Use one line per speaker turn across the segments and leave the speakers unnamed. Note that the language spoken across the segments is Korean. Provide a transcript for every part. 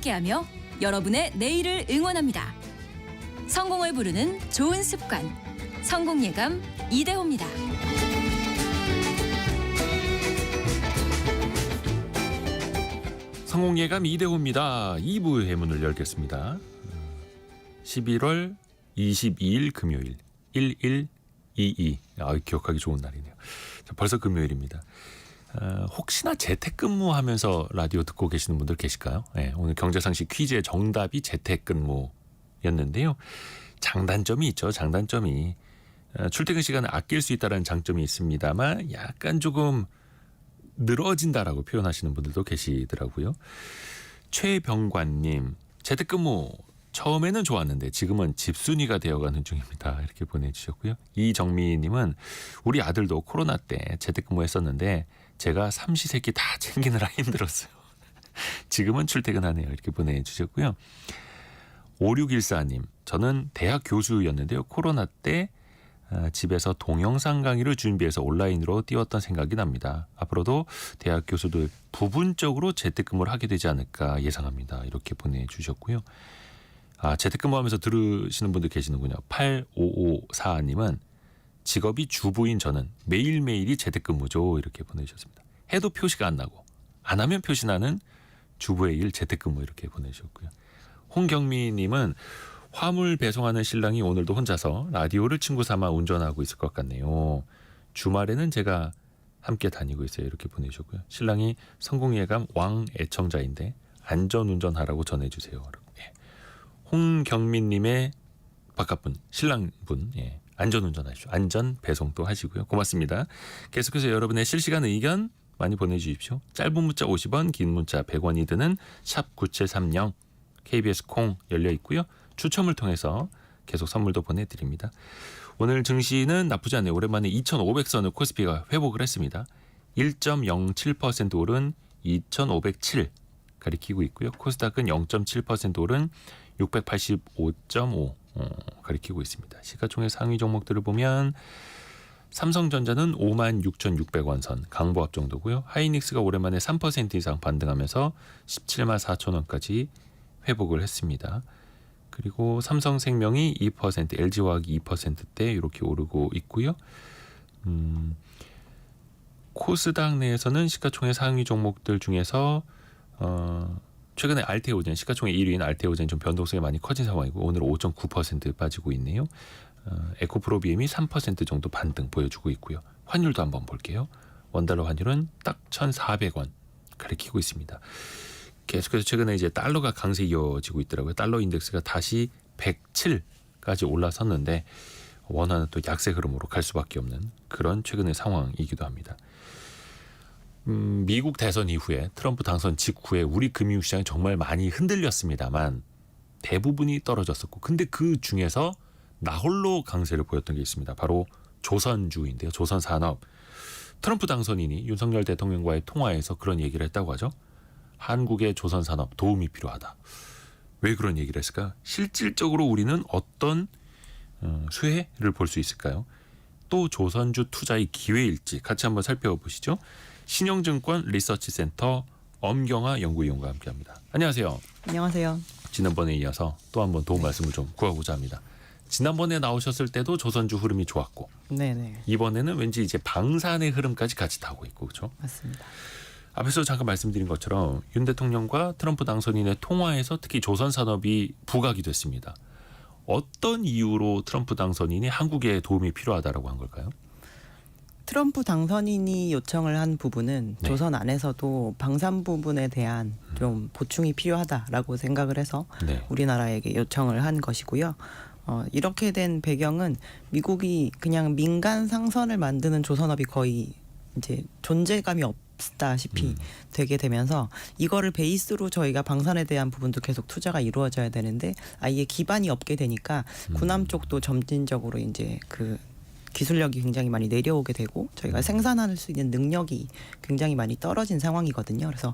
함께하며 여러분의 내일을 응원합니다. 성공을 부르는 좋은 습관, 성공예감 이대호입니다.
성공예감 이대호입니다. 2부 해문을 열겠습니다. 11월 22일 금요일 1122. 기억하기 좋은 날이네요. 벌써 금요일입니다. 혹시나 재택근무하면서 라디오 듣고 계시는 분들 계실까요? 네, 오늘 경제상식 퀴즈의 정답이 재택근무였는데요. 장단점이 있죠. 장단점이 출퇴근 시간을 아낄 수 있다는 장점이 있습니다만 약간 조금 늘어진다라고 표현하시는 분들도 계시더라고요. 최병관님, 재택근무 처음에는 좋았는데 지금은 집순이가 되어가는 중입니다. 이렇게 보내주셨고요. 이정미님은 우리 아들도 코로나 때 재택근무했었는데 제가 삼시세끼 다 챙기느라 힘들었어요. 지금은 출퇴근하네요. 이렇게 보내주셨고요. 5614님, 저는 대학 교수였는데요. 코로나 때 집에서 동영상 강의를 준비해서 온라인으로 띄웠던 생각이 납니다. 앞으로도 대학 교수들 부분적으로 재택근무를 하게 되지 않을까 예상합니다. 이렇게 보내주셨고요. 재택근무하면서 들으시는 분들 계시는군요. 8554님은 직업이 주부인 저는 매일매일이 재택근무죠. 이렇게 보내주셨습니다. 해도 표시가 안 나고 안 하면 표시나는 주부의 일 재택근무 이렇게 보내주셨고요. 홍경미님은 화물 배송하는 신랑이 오늘도 혼자서 라디오를 친구 삼아 운전하고 있을 것 같네요. 주말에는 제가 함께 다니고 있어요. 이렇게 보내주셨고요. 신랑이 성공예감 왕 애청자인데 안전운전하라고 전해주세요. 예. 홍경민님의 바깥분 신랑분 안전운전하십시오. 안전 배송도 하시고요. 고맙습니다. 계속해서 여러분의 실시간 의견 많이 보내주십시오. 짧은 문자 50원, 긴 문자 100원이 드는 샵 9730 KBS 콩 열려 있고요. 추첨을 통해서 계속 선물도 보내드립니다. 오늘 증시는 나쁘지 않네요. 오랜만에 2,500선을 코스피가 회복을 했습니다. 1.07% 오른 2,507 가리키고 있고요. 코스닥은 0.7% 오른 685.5 가리키고 있습니다. 시가총액 상위 종목들을 보면 삼성전자는 56,600원 선 강보합 정도고요. 하이닉스가 오랜만에 3% 이상 반등하면서 17만 4천 원까지 회복을 했습니다. 그리고 삼성생명이 2%, LG화학이 2%대 이렇게 오르고 있고요. 코스닥 내에서는 시가총액 상위 종목들 중에서 최근에 알테오젠, 시가총액 1위인 알테오젠 좀 변동성이 많이 커진 상황이고 오늘 5.9% 빠지고 있네요. 에코프로비엠이 3% 정도 반등 보여주고 있고요. 환율도 한번 볼게요. 원달러 환율은 딱 1,400원 가리키고 있습니다. 계속해서 최근에 이제 달러가 강세 이어지고 있더라고요. 달러 인덱스가 다시 107까지 올라섰는데 원화는 또 약세 흐름으로 갈 수밖에 없는 그런 최근의 상황이기도 합니다. 미국 대선 이후에 트럼프 당선 직후에 우리 금융시장이 정말 많이 흔들렸습니다만 대부분이 떨어졌었고 근데 그 중에서 나홀로 강세를 보였던 게 있습니다. 바로 조선주인데요. 조선산업. 트럼프 당선인이 윤석열 대통령과의 통화에서 그런 얘기를 했다고 하죠. 한국의 조선산업 도움이 필요하다. 왜 그런 얘기를 했을까? 실질적으로 우리는 어떤 수혜를 볼 수 있을까요? 또 조선주 투자의 기회일지 같이 한번 살펴보시죠. 신영증권 리서치센터 엄경아 연구위원과 함께합니다. 안녕하세요.
안녕하세요.
지난번에 이어서 또 한번 도움 말씀을 좀 구하고자 합니다. 지난번에 나오셨을 때도 조선주 흐름이 좋았고
네네.
이번에는 왠지 이제 방산의 흐름까지 같이 타고 있고 그렇죠?
맞습니다.
앞에서 잠깐 말씀드린 것처럼 윤 대통령과 트럼프 당선인의 통화에서 특히 조선산업이 부각이 됐습니다. 어떤 이유로 트럼프 당선인이 한국에 도움이 필요하다라고 한 걸까요?
트럼프 당선인이 요청을 한 부분은
네.
조선 안에서도 방산 부분에 대한 좀 보충이 필요하다라고 생각을 해서
네.
우리나라에게 요청을 한 것이고요. 이렇게 된 배경은 미국이 그냥 민간 상선을 만드는 조선업이 거의 이제 존재감이 없다시피 되게 되면서 이거를 베이스로 저희가 방산에 대한 부분도 계속 투자가 이루어져야 되는데 아예 기반이 없게 되니까 군함 쪽도 점진적으로 이제 그 기술력이 굉장히 많이 내려오게 되고 저희가 생산할 수 있는 능력이 굉장히 많이 떨어진 상황이거든요. 그래서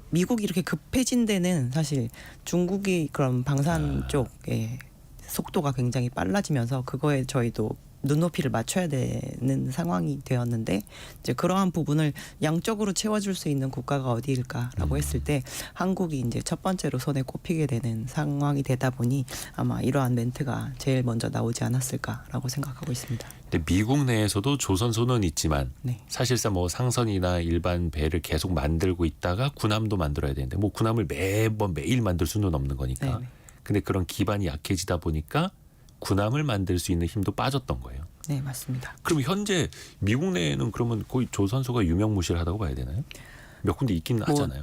미국이 이렇게 급해진 데는 사실 중국이 그런 방산 쪽에 속도가 굉장히 빨라지면서 그거에 저희도 눈높이를 맞춰야 되는 상황이 되었는데 이제 그러한 부분을 양적으로 채워줄 수 있는 국가가 어디일까라고 했을 때 한국이 이제 첫 번째로 손에 꼽히게 되는 상황이 되다 보니 아마 이러한 멘트가 제일 먼저 나오지 않았을까라고 생각하고 있습니다.
근데 미국 내에서도 조선소는 있지만
네.
사실상 뭐 상선이나 일반 배를 계속 만들고 있다가 군함도 만들어야 되는데 뭐 군함을 매일 만들 수는 없는 거니까.
네네.
근데 그런 기반이 약해지다 보니까 군함을 만들 수 있는 힘도 빠졌던 거예요.
네, 맞습니다.
그럼 현재 미국 내에는 그러면 거의 조선소가 유명무실하다고 봐야 되나요? 몇 군데 있긴 하잖아요.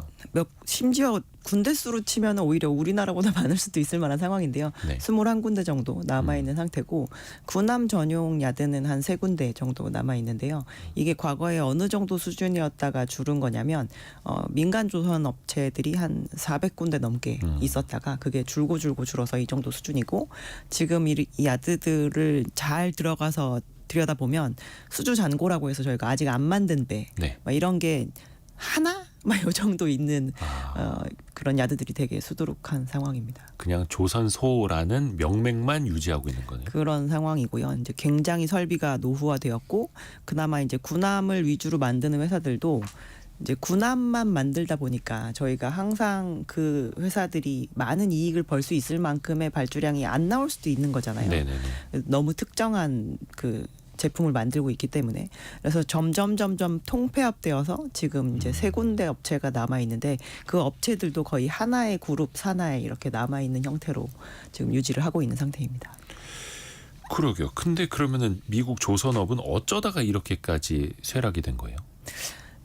심지어 군대 수로 치면 오히려 우리나라보다 많을 수도 있을 만한 상황인데요.
네.
21군데 정도 남아있는 상태고 군함 전용 야드는 한 3군데 정도 남아있는데요. 이게 과거에 어느 정도 수준이었다가 줄은 거냐면 민간 조선 업체들이 한 400군데 넘게 있었다가 그게 줄고 줄어서 이 정도 수준이고 지금 이 야드들을 잘 들어가서 들여다보면 수주잔고라고 해서 저희가 아직 안 만든 배
네.
막 이런 게 하나? 막 요 정도 있는 그런 야드들이 되게 수두룩한 상황입니다.
그냥 조선소라는 명맥만 유지하고 있는 거네요.
그런 상황이고요. 이제 굉장히 설비가 노후화되었고 그나마 이제 군함을 위주로 만드는 회사들도 이제 군함만 만들다 보니까 저희가 항상 그 회사들이 많은 이익을 벌 수 있을 만큼의 발주량이 안 나올 수도 있는 거잖아요.
네네네.
너무 특정한 그 제품을 만들고 있기 때문에 그래서 점점 통폐합되어서 지금 이제 3군데 업체가 남아 있는데 그 업체들도 거의 하나의 그룹 산하에 이렇게 남아 있는 형태로 지금 유지를 하고 있는 상태입니다.
그러게요. 근데 그러면은 미국 조선업은 어쩌다가 이렇게까지 쇠락이 된 거예요?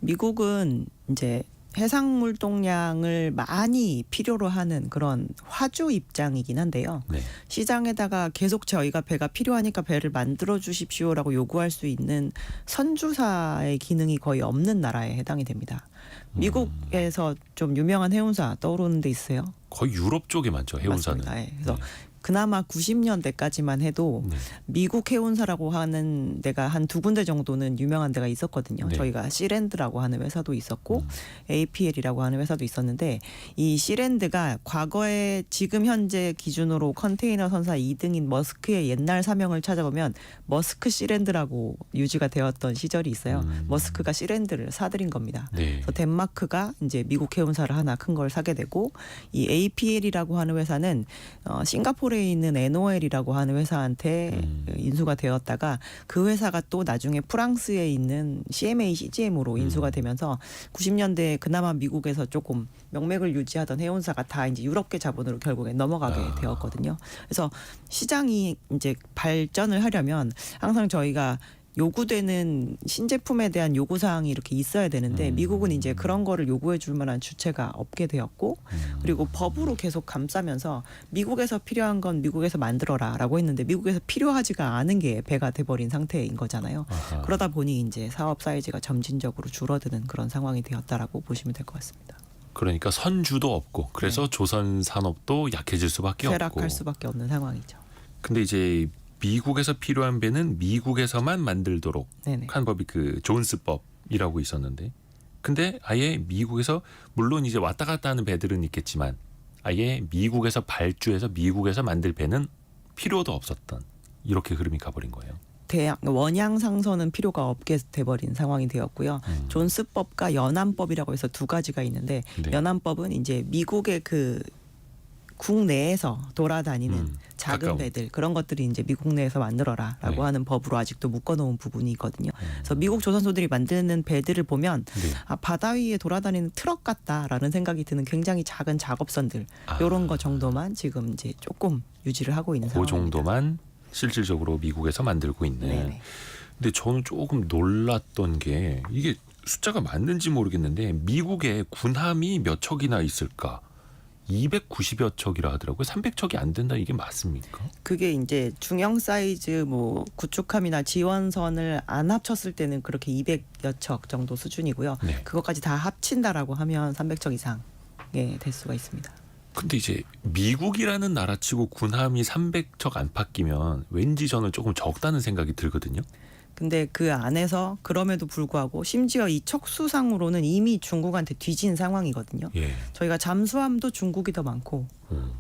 미국은 이제 해상물동량을 많이 필요로 하는 그런 화주 입장이긴 한데요.
네.
시장에다가 계속 저희가 배가 필요하니까 배를 만들어 주십시오라고 요구할 수 있는 선주사의 기능이 거의 없는 나라에 해당이 됩니다. 미국에서 좀 유명한 해운사 떠오르는 데 있어요?
거의 유럽 쪽에 많죠. 해운사는.
맞습니다. 네. 그래서
네.
그나마 90년대까지만 해도
네.
미국 해운사라고 하는 데가 한 2군데 정도는 유명한 데가 있었거든요.
네.
저희가 시랜드라고 하는 회사도 있었고 APL이라고 하는 회사도 있었는데 이 시랜드가 과거에 지금 현재 기준으로 컨테이너 선사 2등인 머스크의 옛날 사명을 찾아보면 머스크 시랜드라고 유지가 되었던 시절이 있어요. 머스크가 시랜드를 사들인 겁니다.
네.
그래서 덴마크가 이제 미국 해운사를 하나 큰 걸 사게 되고 이 APL이라고 하는 회사는 싱가포르에 있는 NOL이라고 하는 회사한테 인수가 되었다가 그 회사가 또 나중에 프랑스에 있는 CMA CGM으로 인수가 되면서 90년대에 그나마 미국에서 조금 명맥을 유지하던 해운사가 다 이제 유럽계 자본으로 결국에 넘어가게 되었거든요. 그래서 시장이 이제 발전을 하려면 항상 저희가 요구되는 신제품에 대한 요구사항이 이렇게 있어야 되는데 미국은 이제 그런 거를 요구해 줄 만한 주체가 없게 되었고 그리고 법으로 계속 감싸면서 미국에서 필요한 건 미국에서 만들어라 라고 했는데 미국에서 필요하지가 않은 게 배가 돼버린 상태인 거잖아요.
아하.
그러다 보니 이제 사업 사이즈가 점진적으로 줄어드는 그런 상황이 되었다라고 보시면 될 것 같습니다.
그러니까 선주도 없고 그래서 조선 산업도 약해질 수밖에 없고.
쇠락할 수밖에 없는 상황이죠.
근데 이제 미국에서 필요한 배는 미국에서만 만들도록
네네.
한 법이 그 존스법이라고 있었는데 근데 아예 미국에서 물론 이제 왔다 갔다 하는 배들은 있겠지만 아예 미국에서 발주해서 미국에서 만들 배는 필요도 없었던 이렇게 흐름이 가버린 거예요.
원양 상선은 필요가 없게 돼버린 상황이 되었고요. 존스법과 연안법이라고 해서 2가지가 있는데
네.
연안법은 이제 미국의 그 국내에서 돌아다니는 작은
가까운.
배들 그런 것들이 이제 미국 내에서 만들어라라고
네.
하는 법으로 아직도 묶어놓은 부분이 있거든요. 그래서 미국 조선소들이 만드는 배들을 보면
네.
바다 위에 돌아다니는 트럭 같다라는 생각이 드는 굉장히 작은 작업선들 이런 거 정도만 지금 이제 조금 유지를 하고 있는
그
상황입니다.
정도만 실질적으로 미국에서 만들고 있는.
네네.
근데 저는 조금 놀랐던 게 이게 숫자가 맞는지 모르겠는데 미국에 군함이 몇 척이나 있을까? 290여 척이라 하더라고요. 300척이 안 된다 이게 맞습니까?
그게 이제 중형 사이즈 뭐 구축함이나 지원선을 안 합쳤을 때는 그렇게 200여 척 정도 수준이고요.
네.
그것까지 다 합친다라고 하면 300척 이상의 대수가 있습니다.
근데 이제 미국이라는 나라치고 군함이 300척 안팎이면 왠지 저는 조금 적다는 생각이 들거든요.
근데 그 안에서 그럼에도 불구하고 심지어 이 척수상으로는 이미 중국한테 뒤진 상황이거든요.
예.
저희가 잠수함도 중국이 더 많고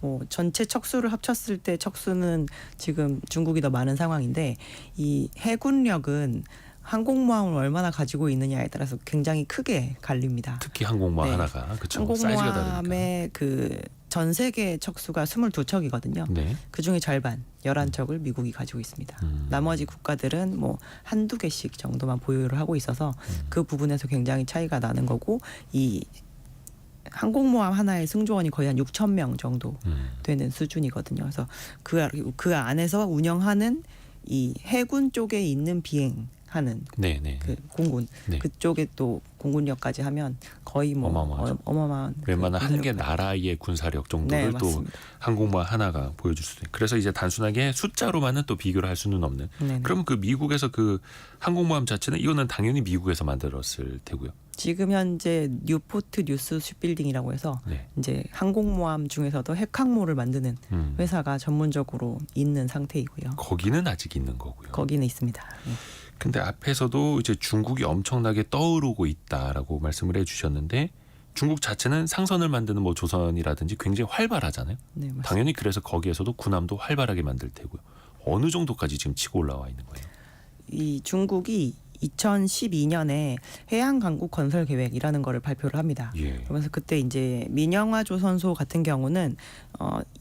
뭐 전체 척수를 합쳤을 때 척수는 지금 중국이 더 많은 상황인데 이 해군력은 항공모함을 얼마나 가지고 있느냐에 따라서 굉장히 크게 갈립니다.
특히 항공모함
네.
하나가 그렇죠. 사이즈가 다르니까.
항공모함의 그 전 세계 척수가 22척이거든요.
네.
그중에 절반 11척을 미국이 가지고 있습니다. 나머지 국가들은 뭐 한두 개씩 정도만 보유를 하고 있어서 그 부분에서 굉장히 차이가 나는 거고 이 항공모함 하나의 승조원이 거의 한 6천 명 정도 되는 수준이거든요. 그래서 그 안에서 운영하는 이 해군 쪽에 있는 비행하는
네, 네.
그 공군
네.
그쪽에 또 공군력까지 하면 거의 뭐
어마어마하죠.
어마어마한
웬만한 한 개
군사력까지.
나라의 군사력 정도를
네,
또
맞습니다.
항공모함 하나가 보여줄 수도 있고 그래서 이제 단순하게 숫자로만은 또 비교를 할 수는 없는.
네네.
그럼 그 미국에서 그 항공모함 자체는 이거는 당연히 미국에서 만들었을 테고요.
지금 현재 뉴포트 뉴스 쉽빌딩이라고 해서
네.
이제 항공모함 중에서도 핵항모를 만드는
음.
회사가 전문적으로 있는 상태이고요.
거기는 아직 있는 거고요.
거기는 있습니다. 네.
근데 앞에서도 이제 중국이 엄청나게 떠오르고 있다라고 말씀을 해주셨는데 중국 자체는 상선을 만드는 뭐 조선이라든지 굉장히 활발하잖아요.
네, 맞습니다.
당연히 그래서 거기에서도 군함도 활발하게 만들 테고요. 어느 정도까지 지금 치고 올라와 있는 거예요?
이 중국이 2012년에 해양 강국 건설 계획이라는 거를 발표를 합니다.
예.
그러면서 그때 이제 민영화 조선소 같은 경우는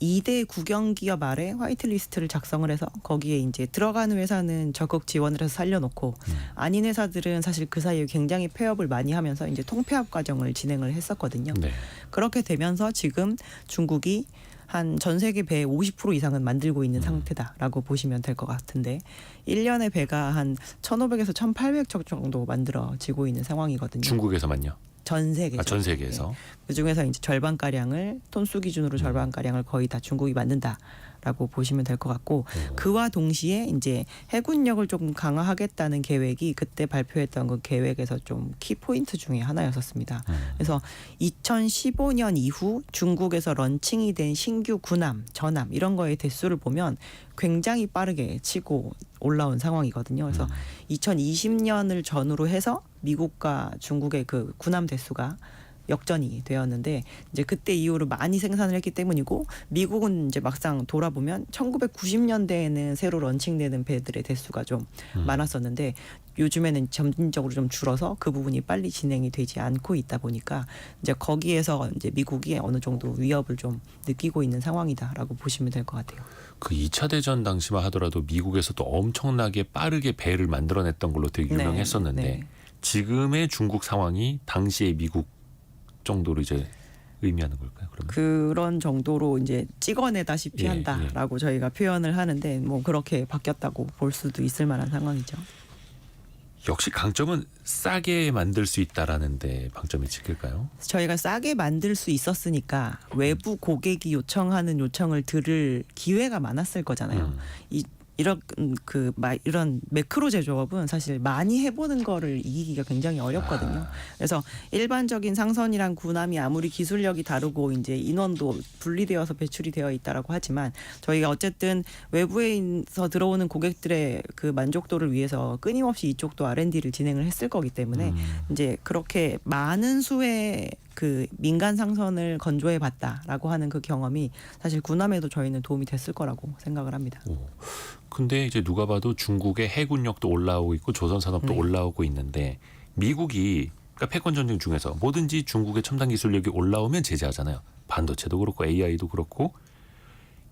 2대 국영기업 아래 화이트리스트를 작성을 해서 거기에 이제 들어가는 회사는 적극 지원을 해서 살려놓고 아닌 회사들은 사실 그 사이에 굉장히 폐업을 많이 하면서 이제 통폐합 과정을 진행을 했었거든요.
네.
그렇게 되면서 지금 중국이 한 전 세계 배의 50% 이상은 만들고 있는 상태다라고 보시면 될 것 같은데 1년에 배가 한 1,500에서 1,800척 정도 만들어지고 있는 상황이거든요.
중국에서만요?
전 세계죠.
전 세계에서.
그 중에서 이제 절반 가량을 톤수 기준으로 절반 가량을 거의 다 중국이 만든다라고 보시면 될 것 같고 그와 동시에 이제 해군력을 조금 강화하겠다는 계획이 그때 발표했던 그 계획에서 좀 키포인트 중에 하나였었습니다. 그래서 2015년 이후 중국에서 런칭이 된 신규 군함, 전함 이런 거의 대수를 보면 굉장히 빠르게 치고 올라온 상황이거든요. 그래서 2020년을 전후로 해서 미국과 중국의 그 군함 대수가 역전이 되었는데 이제 그때 이후로 많이 생산을 했기 때문이고 미국은 이제 막상 돌아보면 1990년대에는 새로 런칭되는 배들의 대수가 좀 많았었는데 요즘에는 점진적으로 좀 줄어서 그 부분이 빨리 진행이 되지 않고 있다 보니까 이제 거기에서 이제 미국이 어느 정도 위협을 좀 느끼고 있는 상황이다라고 보시면 될 것 같아요.
그 2차 대전 당시만 하더라도 미국에서도 엄청나게 빠르게 배를 만들어냈던 걸로 되게 유명했었는데
네.
지금의 중국 상황이 당시의 미국 정도로 이제 의미하는 걸까요? 그러면?
그런 정도로 이제 찍어내다시피
예,
한다라고 저희가 표현을 하는데 뭐 그렇게 바뀌었다고 볼 수도 있을 만한 상황이죠.
역시 강점은 싸게 만들 수 있다라는 데 방점이 찍힐까요?
저희가 싸게 만들 수 있었으니까 외부 고객이 요청하는 요청을 들을 기회가 많았을 거잖아요. 이런 매크로 제조업은 사실 많이 해보는 거를 이기기가 굉장히 어렵거든요. 그래서 일반적인 상선이랑 군함이 아무리 기술력이 다르고 이제 인원도 분리되어서 배출이 되어 있다라고 하지만 저희가 어쨌든 외부에서 들어오는 고객들의 그 만족도를 위해서 끊임없이 이쪽도 R&D를 진행을 했을 거기 때문에 이제 그렇게 많은 수의 그 민간 상선을 건조해 봤다라고 하는 그 경험이 사실 군함에도 저희는 도움이 됐을 거라고 생각을 합니다.
근데 이제 누가 봐도 중국의 해군력도 올라오고 있고 조선 산업도 올라오고 있는데 미국이 그러니까 패권 전쟁 중에서 뭐든지 중국의 첨단 기술력이 올라오면 제재하잖아요. 반도체도 그렇고 AI도 그렇고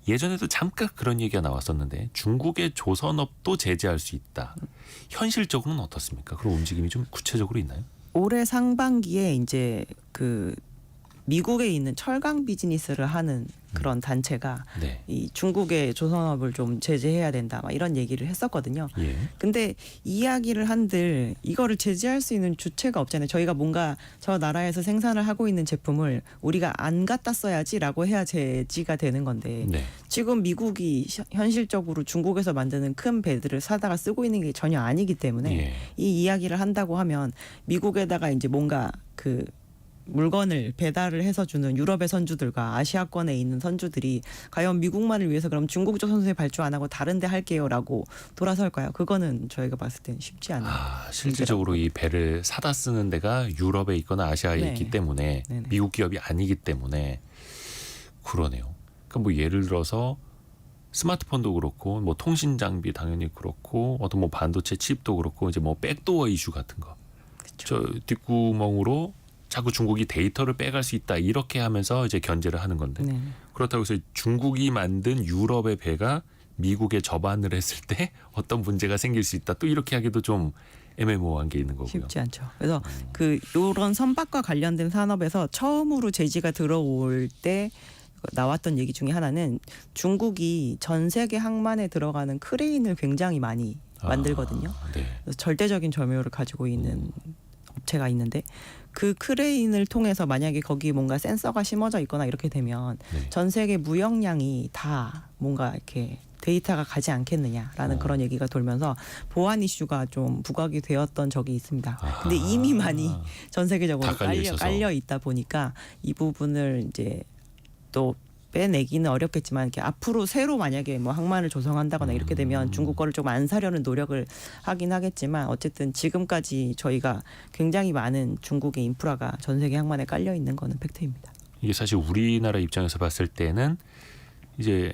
예전에도 잠깐 그런 얘기가 나왔었는데 중국의 조선업도 제재할 수 있다. 현실적으로는 어떻습니까? 그런 움직임이 좀 구체적으로 있나요?
올해 상반기에 이제 그 미국에 있는 철강 비즈니스를 하는 그런 단체가
네.
이 중국의 조선업을 좀 제재해야 된다 막 이런 얘기를 했었거든요.
예.
근데 이야기를 한들 이거를 제재할 수 있는 주체가 없잖아요. 저희가 뭔가 저 나라에서 생산을 하고 있는 제품을 우리가 안 갖다 써야지라고 해야 제지가 되는 건데
네.
지금 미국이 현실적으로 중국에서 만드는 큰 배들을 사다가 쓰고 있는 게 전혀 아니기 때문에
예.
이 이야기를 한다고 하면 미국에다가 이제 뭔가 그 물건을 배달을 해서 주는 유럽의 선주들과 아시아권에 있는 선주들이 과연 미국만을 위해서 그럼 중국적 선수에 발주 안 하고 다른 데 할게요라고 돌아설까요? 그거는 저희가 봤을 땐 쉽지 않아요.
실질적으로 이 배를 사다 쓰는 데가 유럽에 있거나 아시아에
네.
있기 때문에
네네.
미국 기업이 아니기 때문에 그러네요. 그러니까 뭐 예를 들어서 스마트폰도 그렇고 뭐 통신 장비 당연히 그렇고 어떤 뭐 반도체 칩도 그렇고 이제 뭐 백도어 이슈 같은 거. 저 뒷구멍으로 자꾸 중국이 데이터를 빼갈 수 있다 이렇게 하면서 이제 견제를 하는 건데
네.
그렇다고 해서 중국이 만든 유럽의 배가 미국에 접안을 했을 때 어떤 문제가 생길 수 있다 또 이렇게 하기도 좀 애매모호한 게 있는 거고요.
쉽지 않죠. 그래서 그 요런 선박과 관련된 산업에서 처음으로 제지가 들어올 때 나왔던 얘기 중에 하나는 중국이 전 세계 항만에 들어가는 크레인을 굉장히 많이 만들거든요.
네.
그래서 절대적인 점유율을 가지고 있는 업체가 있는데 그 크레인을 통해서 만약에 거기 뭔가 센서가 심어져 있거나 이렇게 되면
네.
전 세계 무역량이 다 뭔가 이렇게 데이터가 가지 않겠느냐라는 그런 얘기가 돌면서 보안 이슈가 좀 부각이 되었던 적이 있습니다. 근데 이미 많이 전 세계적으로
다 깔려 있어서.
깔려 있다 보니까 이 부분을 이제 또 빼내기는 어렵겠지만 이렇게 앞으로 새로 만약에 뭐 항만을 조성한다거나 이렇게 되면 중국 거를 좀 안 사려는 노력을 하긴 하겠지만 어쨌든 지금까지 저희가 굉장히 많은 중국의 인프라가 전 세계 항만에 깔려 있는 거는 팩트입니다.
이게 사실 우리나라 입장에서 봤을 때는 이제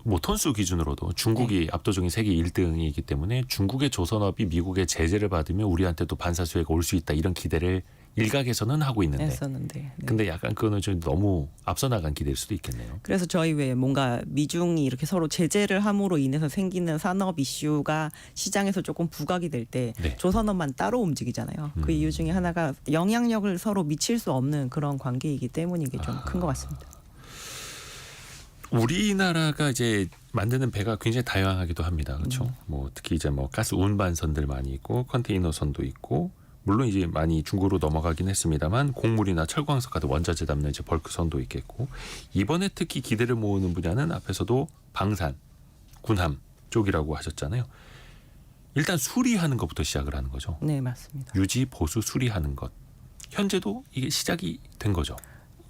뭐 톤수 기준으로도 중국이 압도적인 세계 1등이기 때문에 중국의 조선업이 미국의 제재를 받으면 우리한테 또 반사수혜가 올 수 있다 이런 기대를 일각에서는 하고 있는데
했었는데. 네.
근데 약간 그거는 좀 너무 앞서 나간 기대일 수도 있겠네요.
그래서 저희 왜 뭔가 미중이 이렇게 서로 제재를 함으로 인해서 생기는 산업 이슈가 시장에서 조금 부각이 될 때
네.
조선업만 따로 움직이잖아요. 그 이유 중에 하나가 영향력을 서로 미칠 수 없는 그런 관계이기 때문인 게 좀 큰 것 같습니다.
우리나라가 이제 만드는 배가 굉장히 다양하기도 합니다. 그렇죠? 뭐 특히 이제 뭐 가스 운반선들 많이 있고 컨테이너선도 있고 물론 이제 많이 중국으로 넘어가긴 했습니다만 곡물이나 철광석 같은 원자재 담는 이제 벌크선도 있겠고 이번에 특히 기대를 모으는 분야는 앞에서도 방산, 군함 쪽이라고 하셨잖아요. 일단 수리하는 것부터 시작을 하는 거죠.
네, 맞습니다.
유지, 보수, 수리하는 것. 현재도 이게 시작이 된 거죠.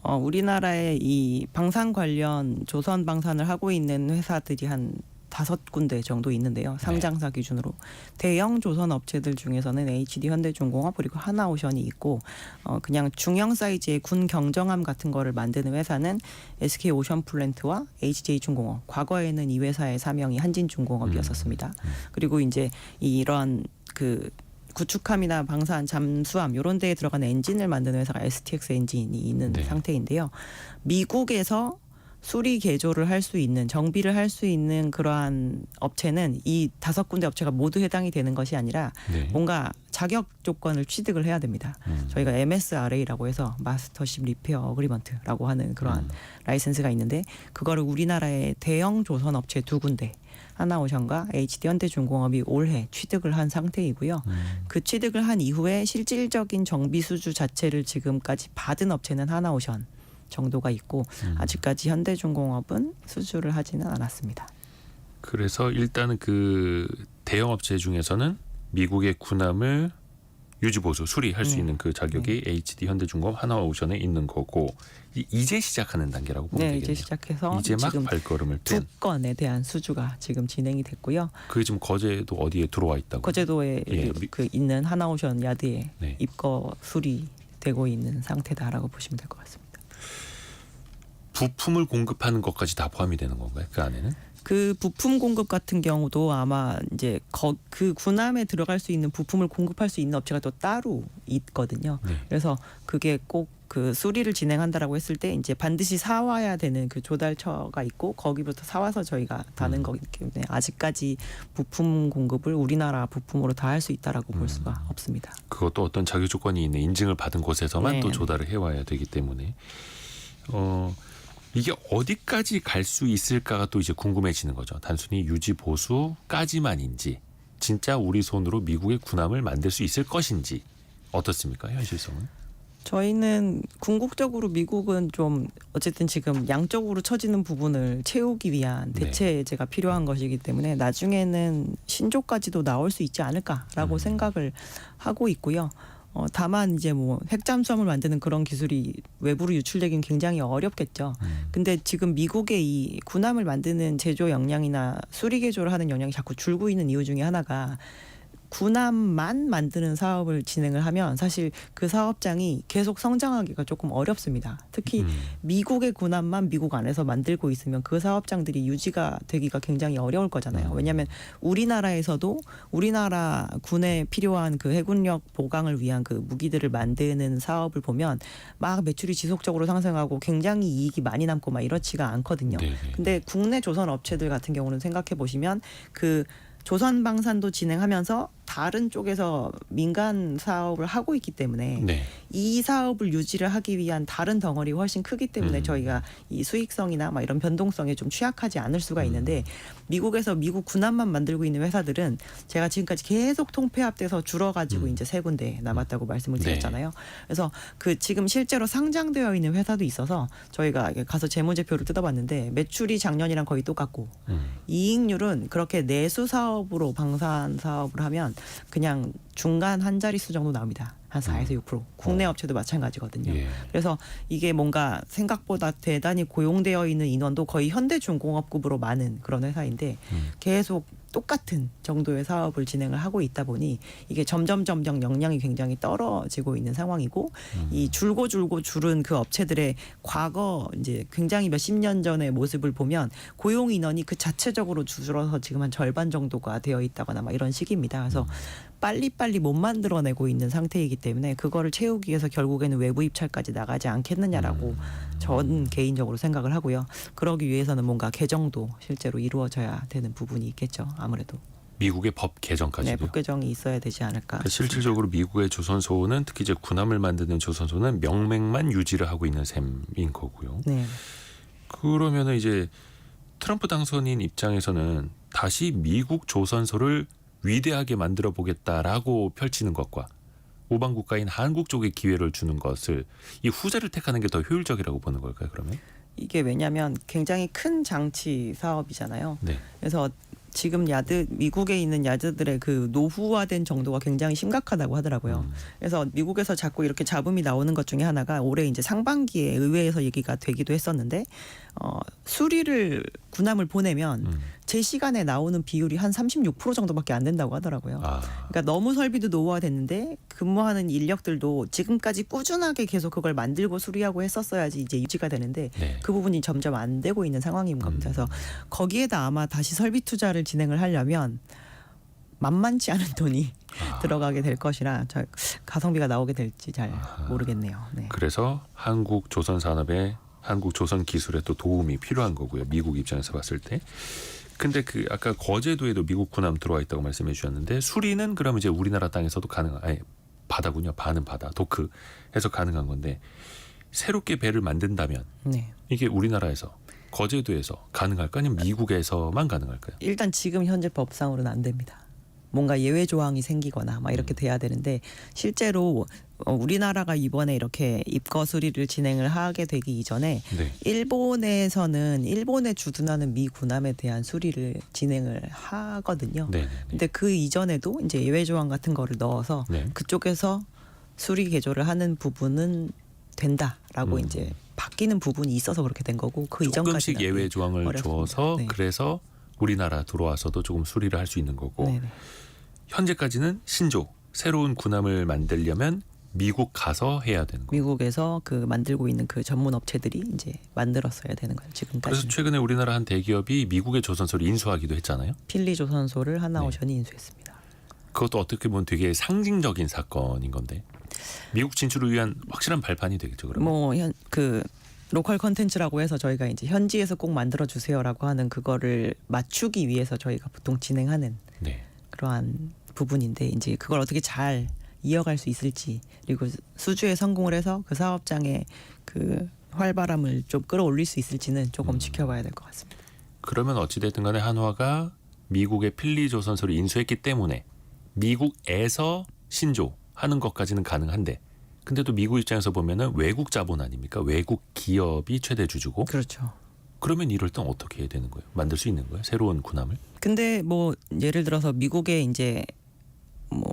우리나라의 이 방산 관련 조선 방산을 하고 있는 회사들이 한 5군데 정도 있는데요. 상장사 기준으로 대형 조선 업체들 중에서는 HD 현대중공업 그리고 하나오션이 있고 그냥 중형 사이즈의 군 경정함 같은 거를 만드는 회사는 SK 오션플랜트와 HJ중공업. 과거에는 이 회사의 사명이 한진중공업이었었습니다. 그리고 이제 이런 그 구축함이나 방산, 잠수함 이런 데에 들어가는 엔진을 만드는 회사가 STX 엔진이 있는
네.
상태인데요. 미국에서 수리 개조를 할 수 있는 정비를 할 수 있는 그러한 업체는 이 5군데 업체가 모두 해당이 되는 것이 아니라
네.
뭔가 자격 조건을 취득을 해야 됩니다. 저희가 MSRA라고 해서 마스터십 리페어 어그리먼트라고 하는 그러한 라이센스가 있는데 그거를 우리나라의 대형 조선 업체 2군데 하나오션과 HD 현대중공업이 올해 취득을 한 상태이고요. 그 취득을 한 이후에 실질적인 정비 수주 자체를 지금까지 받은 업체는 하나오션 정도가 있고 아직까지 현대중공업은 수주를 하지는 않았습니다.
그래서 일단은 그 대형 업체 중에서는 미국의 군함을 유지 보수 수리할 수 있는 그 자격이 HD 현대중공업 하나오션에 있는 거고 이제 시작하는 단계라고 보면
네,
되겠네요.
이제 시작해서
이제 막
지금
발걸음을
두
뗀.
건에 대한 수주가 지금 진행이 됐고요.
그게 지금 거제도 어디에 들어와 있다고?
거제도에
예,
그 있는 하나오션 야드에
네.
입거 수리되고 있는 상태다라고 보시면 될 것 같습니다.
부품을 공급하는 것까지 다 포함이 되는 건가요? 그 안에는?
그 부품 공급 같은 경우도 아마 이제 그 군함에 들어갈 수 있는 부품을 공급할 수 있는 업체가 또 따로 있거든요.
네.
그래서 그게 꼭 그 수리를 진행한다라고 했을 때 이제 반드시 사와야 되는 그 조달처가 있고 거기부터 사와서 저희가 다는 거기 때문에 아직까지 부품 공급을 우리나라 부품으로 다 할 수 있다라고 볼 수가 없습니다.
그것도 어떤 자격 조건이 있는 인증을 받은 곳에서만
네.
또 조달을 해와야 되기 때문에 이게 어디까지 갈 수 있을까가 또 이제 궁금해지는 거죠. 단순히 유지 보수까지만인지 진짜 우리 손으로 미국의 군함을 만들 수 있을 것인지 어떻습니까? 현실성은?
저희는 궁극적으로 미국은 좀 어쨌든 지금 양쪽으로 처지는 부분을 채우기 위한 대체제가 필요한 것이기 때문에 나중에는 신조까지도 나올 수 있지 않을까라고 생각을 하고 있고요. 다만 이제 뭐 핵잠수함을 만드는 그런 기술이 외부로 유출되긴 굉장히 어렵겠죠. 근데 지금 미국의 이 군함을 만드는 제조 역량이나 수리 개조를 하는 역량이 자꾸 줄고 있는 이유 중에 하나가 군함만 만드는 사업을 진행을 하면 사실 그 사업장이 계속 성장하기가 조금 어렵습니다. 특히 미국의 군함만 미국 안에서 만들고 있으면 그 사업장들이 유지가 되기가 굉장히 어려울 거잖아요. 왜냐하면 우리나라에서도 우리나라 군에 필요한 그 해군력 보강을 위한 그 무기들을 만드는 사업을 보면 막 매출이 지속적으로 상승하고 굉장히 이익이 많이 남고 막 이렇지가 않거든요.
네네.
근데 국내 조선 업체들 같은 경우는 생각해 보시면 그 조선 방산도 진행하면서 다른 쪽에서 민간 사업을 하고 있기 때문에
네.
이 사업을 유지를 하기 위한 다른 덩어리 훨씬 크기 때문에 저희가 이 수익성이나 막 이런 변동성에 좀 취약하지 않을 수가 있는데 미국에서 미국 군함만 만들고 있는 회사들은 제가 지금까지 계속 통폐합돼서 줄어가지고 이제 세 군데 남았다고 말씀을 드렸잖아요. 그래서 그 지금 실제로 상장되어 있는 회사도 있어서 저희가 가서 재무제표를 뜯어봤는데 매출이 작년이랑 거의 똑같고 이익률은 그렇게 내수 사업으로 방산 사업을 하면 그냥 중간 한 자릿수 정도 나옵니다. 한 4에서 6%. 국내 업체도 마찬가지거든요.
예.
그래서 이게 뭔가 생각보다 대단히 고용되어 있는 인원도 거의 현대중공업급으로 많은 그런 회사인데 계속 똑같은 정도의 사업을 진행을 하고 있다 보니 이게 점점 역량이 굉장히 떨어지고 있는 상황이고 이 줄고 줄은 그 업체들의 과거 이제 굉장히 몇십 년 전의 모습을 보면 고용 인원이 그 자체적으로 줄어서 지금 한 절반 정도가 되어 있다거나 막 이런 시기입니다. 그래서 빨리 못 만들어내고 있는 상태이기 때문에 그거를 채우기 위해서 결국에는 외부 입찰까지 나가지 않겠느냐라고 전 개인적으로 생각을 하고요. 그러기 위해서는 뭔가 개정도 실제로 이루어져야 되는 부분이 있겠죠. 아무래도.
미국의 법 개정까지요.
네, 법 개정이 있어야 되지 않을까.
그러니까 실질적으로 미국의 조선소는 특히 이제 군함을 만드는 조선소는 명맥만 유지를 하고 있는 셈인 거고요.
네.
그러면은 이제 트럼프 당선인 입장에서는 다시 미국 조선소를 위대하게 만들어 보겠다라고 펼치는 것과 우방 국가인 한국 쪽에 기회를 주는 것을 이 후자를 택하는 게 더 효율적이라고 보는 걸까요? 그러면?
이게 왜냐하면 굉장히 큰 장치 사업이잖아요.
네.
그래서 지금 미국에 있는 야드들의 그 노후화된 정도가 굉장히 심각하다고 하더라고요. 그래서 미국에서 자꾸 이렇게 잡음이 나오는 것 중에 하나가 올해 이제 상반기에 의회에서 얘기가 되기도 했었는데 수리를 군함을 보내면 제 시간에 나오는 비율이 한 36% 정도밖에 안 된다고 하더라고요. 그러니까 너무 설비도 노후화됐는데 근무하는 인력들도 지금까지 꾸준하게 계속 그걸 만들고 수리하고 했었어야지 이제 유지가 되는데
네.
그 부분이 점점 안 되고 있는 상황인 겁니다. 그래서 거기에다 아마 다시 설비 투자를 진행을 하려면 만만치 않은 돈이 들어가게 될 것이라 가성비가 나오게 될지 잘 모르겠네요. 네.
그래서 한국 조선 산업에 한국 조선 기술에 또 도움이 필요한 거고요. 미국 입장에서 봤을 때. 근데 그 아까 거제도에도 미국 군함 들어와 있다고 말씀해 주셨는데 수리는 그럼 이제 우리나라 땅에서도 아니 바다군요. 바는 바다. 도크 해서 가능한 건데 새롭게 배를 만든다면
네.
이게 우리나라에서 거제도에서 가능할까요? 아니면 미국에서만 가능할까요?
일단 지금 현재 법상으로는 안 됩니다. 뭔가 예외 조항이 생기거나 막 이렇게 돼야 되는데 실제로 우리나라가 이번에 이렇게 입거 수리를 진행을 하게 되기 이전에
네.
일본에서는 일본에 주둔하는 미 군함에 대한 수리를 진행을 하거든요.
네.
근데 그 이전에도 이제 예외 조항 같은 거를 넣어서
네.
그쪽에서 수리 개조를 하는 부분은 된다라고 이제 바뀌는 부분이 있어서 그렇게 된 거고 그
조금씩
이전까지는
예외 조항을
어렵습니다.
줘서
네.
그래서 우리나라 들어와서도 조금 수리를 할 수 있는 거고
네네.
현재까지는 신조 새로운 군함을 만들려면 미국 가서 해야 되는 거예요.
미국에서 그 만들고 있는 그 전문 업체들이 이제 만들었어야 되는 거예요. 지금까지.
그래서 최근에 우리나라 한 대기업이 미국의 조선소를 인수하기도 했잖아요.
필리 조선소를
네.
하나오션이 인수했습니다.
그것도 어떻게 보면 되게 상징적인 사건인 건데 미국 진출을 위한 확실한 발판이 되겠죠. 그러면.
그 로컬 컨텐츠라고 해서 저희가 이제 현지에서 꼭 만들어 주세요라고 하는 그거를 맞추기 위해서 저희가 보통 진행하는
네.
그러한 부분인데 이제 그걸 어떻게 잘 이어갈 수 있을지 그리고 수주에 성공을 해서 그 사업장의 그 활발함을 좀 끌어올릴 수 있을지는 조금 지켜봐야 될 것 같습니다.
그러면 어찌됐든 간에 한화가 미국의 필리 조선소를 인수했기 때문에 미국에서 신조하는 것까지는 가능한데 근데 또 미국 입장에서 보면은 외국 자본 아닙니까? 외국 기업이 최대 주주고.
그렇죠.
그러면 이럴 땐 어떻게 해야 되는 거예요? 만들 수 있는 거예요? 새로운 군함을?
근데 뭐 예를 들어서 미국에 이제 뭐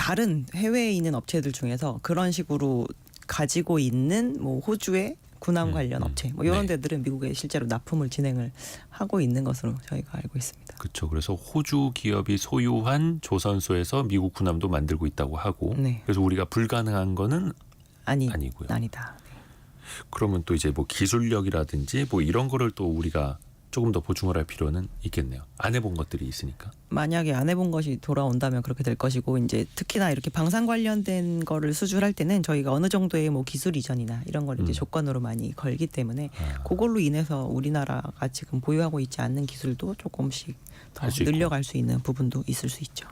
다른 해외에 있는 업체들 중에서 그런 식으로 가지고 있는 뭐 호주의 군함 관련 업체 뭐 이런
네.
데들은 미국에 실제로 납품을 진행을 하고 있는 것으로 저희가 알고 있습니다.
그렇죠. 그래서 호주 기업이 소유한 조선소에서 미국 군함도 만들고 있다고 하고
네.
그래서 우리가 불가능한 거는 아니고요.
아니다.
그러면 또 이제 뭐 기술력이라든지 뭐 이런 거를 또 우리가 조금 더 보충을 할 필요는 있겠네요. 안 해본 것들이 있으니까.
만약에 안 해본 것이 돌아온다면 그렇게 될 것이고 이제 특히나 이렇게 방산 관련된 거를 수주할 때는 저희가 어느 정도의 뭐 기술 이전이나 이런 걸 이제 조건으로 많이 걸기 때문에 그걸로 인해서 우리나라가 지금 보유하고 있지 않는 기술도 조금씩 더
할수 있고.
늘려갈 수 있는 부분도 있을 수 있죠.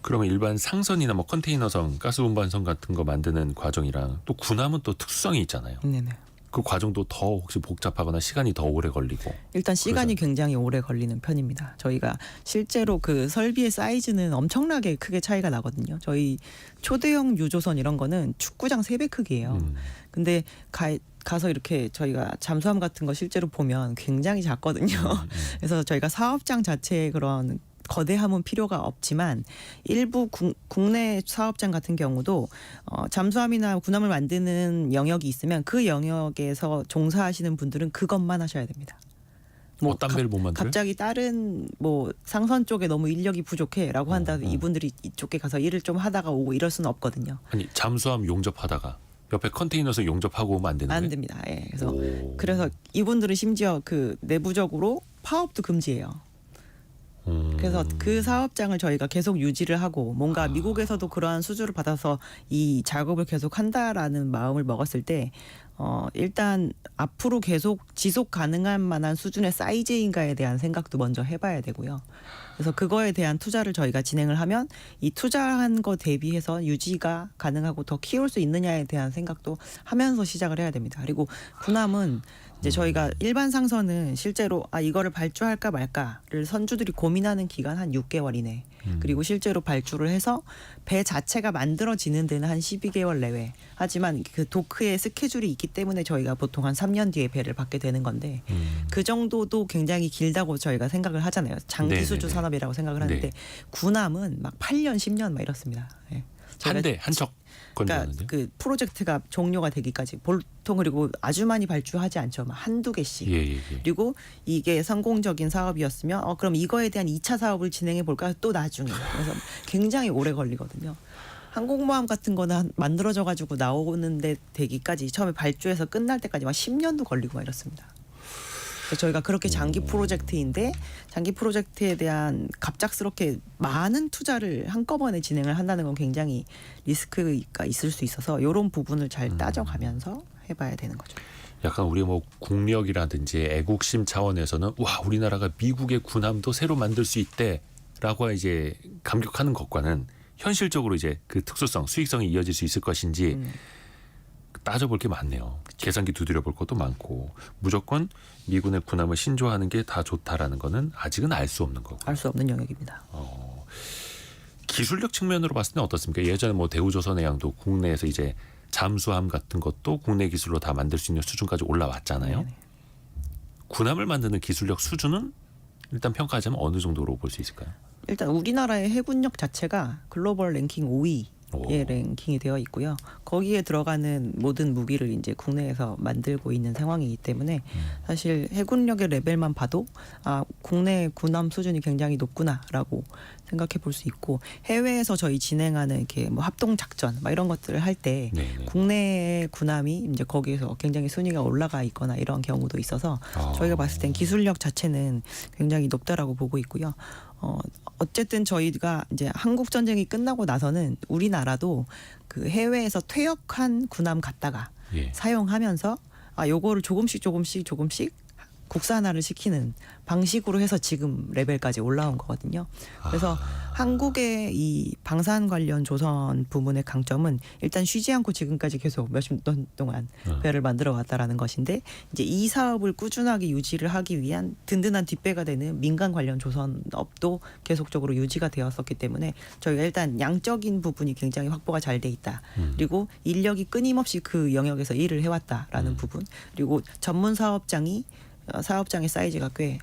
그러면 일반 상선이나 뭐 컨테이너선, 가스운반선 같은 거 만드는 과정이랑 또 군함은 또 특수성이 있잖아요.
네네.
그 과정도 더 혹시 복잡하거나 시간이 더 오래 걸리고.
일단 시간이 굉장히 오래 걸리는 편입니다. 저희가 실제로 그 설비의 사이즈는 엄청나게 크게 차이가 나거든요. 저희 초대형 유조선 이런 거는 축구장 3배 크기예요. 근데 가서 이렇게 저희가 잠수함 같은 거 실제로 보면 굉장히 작거든요. 그래서 저희가 사업장 자체에 그런 거대함은 필요가 없지만 일부 국내 사업장 같은 경우도 잠수함이나 군함을 만드는 영역이 있으면 그 영역에서 종사하시는 분들은 그것만 하셔야 됩니다.
딴 배를 못 만들어요?
갑자기 다른 뭐 상선 쪽에 너무 인력이 부족해라고 한다고 이분들이 이쪽에 가서 일을 좀 하다가 오고 이럴 수는 없거든요.
아니 잠수함 용접하다가 옆에 컨테이너선 용접하고 오면 안 되는 거예요?
안 됩니다. 예. 그래서 이분들은 심지어 그 내부적으로 파업도 금지예요. 그래서 그 사업장을 저희가 계속 유지를 하고 뭔가 미국에서도 그러한 수주를 받아서 이 작업을 계속 한다라는 마음을 먹었을 때 일단 앞으로 계속 지속 가능한 만한 수준의 사이즈인가에 대한 생각도 먼저 해봐야 되고요. 그래서 그거에 대한 투자를 저희가 진행을 하면 이 투자한 거 대비해서 유지가 가능하고 더 키울 수 있느냐에 대한 생각도 하면서 시작을 해야 됩니다. 그리고 군함은 이제 저희가 일반 상선은 실제로 이거를 발주할까 말까를 선주들이 고민하는 기간 한 6개월 이내. 그리고 실제로 발주를 해서 배 자체가 만들어지는 데는 한 12개월 내외. 하지만 그 도크의 스케줄이 있기 때문에 저희가 보통 한 3년 뒤에 배를 받게 되는 건데 그 정도도 굉장히 길다고 저희가 생각을 하잖아요. 장기 수주 산업이라고 생각을 하는데 군함은 막 8년, 10년 막 이렇습니다. 예.
한 대, 한 척
그러니까
건조하는데요?
그 프로젝트가 종료가 되기까지 보통 그리고 아주 많이 발주하지 않죠. 막 한두 개씩.
예.
그리고 이게 성공적인 사업이었으면 그럼 이거에 대한 2차 사업을 진행해 볼까 또 나중에. 그래서 굉장히 오래 걸리거든요. 항공모함 같은 거는 만들어져 가지고 나오는데 되기까지 처음에 발주해서 끝날 때까지 막 10년도 걸리고 막 이렇습니다. 그래서 저희가 그렇게 장기 프로젝트인데 장기 프로젝트에 대한 갑작스럽게 많은 투자를 한꺼번에 진행을 한다는 건 굉장히 리스크가 있을 수 있어서 이런 부분을 잘 따져가면서 해봐야 되는 거죠.
약간 우리 뭐 국력이라든지 애국심 차원에서는 와 우리나라가 미국의 군함도 새로 만들 수 있대라고 이제 감격하는 것과는 현실적으로 이제 그 특수성, 수익성이 이어질 수 있을 것인지 따져볼 게 많네요. 계산기 두드려볼 것도 많고 무조건 미군의 군함을 신조하는 게 다 좋다라는 거는 아직은 알 수 없는 거고.
알 수 없는 영역입니다.
기술력 측면으로 봤을 때는 어떻습니까? 예전에 뭐 대우조선해양도 국내에서 이제 잠수함 같은 것도 국내 기술로 다 만들 수 있는 수준까지 올라왔잖아요.
네네.
군함을 만드는 기술력 수준은 일단 평가하자면 어느 정도로 볼 수 있을까요?
일단 우리나라의 해군력 자체가 글로벌 랭킹 5위의 랭킹이 되어 있고요. 거기에 들어가는 모든 무기를 이제 국내에서 만들고 있는 상황이기 때문에 사실 해군력의 레벨만 봐도 국내 군함 수준이 굉장히 높구나라고 생각해 볼 수 있고 해외에서 저희 진행하는 이렇게 뭐 합동 작전 막 이런 것들을 할 때 국내 군함이 이제 거기에서 굉장히 순위가 올라가 있거나 이런 경우도 있어서 저희가 봤을 땐 기술력 자체는 굉장히 높다라고 보고 있고요. 어쨌든 저희가 이제 한국 전쟁이 끝나고 나서는 우리나라도 그 해외에서 퇴역한 군함 갖다가 사용하면서 요거를 조금씩 국산화를 시키는 방식으로 해서 지금 레벨까지 올라온 거거든요. 그래서 한국의 이 방산 관련 조선 부문의 강점은 일단 쉬지 않고 지금까지 계속 몇십 년 동안 배를 만들어 왔다라는 것인데 이제 이 사업을 꾸준하게 유지를 하기 위한 든든한 뒷배가 되는 민간 관련 조선업도 계속적으로 유지가 되었었기 때문에 저희가 일단 양적인 부분이 굉장히 확보가 잘 돼 있다. 그리고 인력이 끊임없이 그 영역에서 일을 해왔다라는 부분. 그리고 전문 사업장의 사이즈가 꽤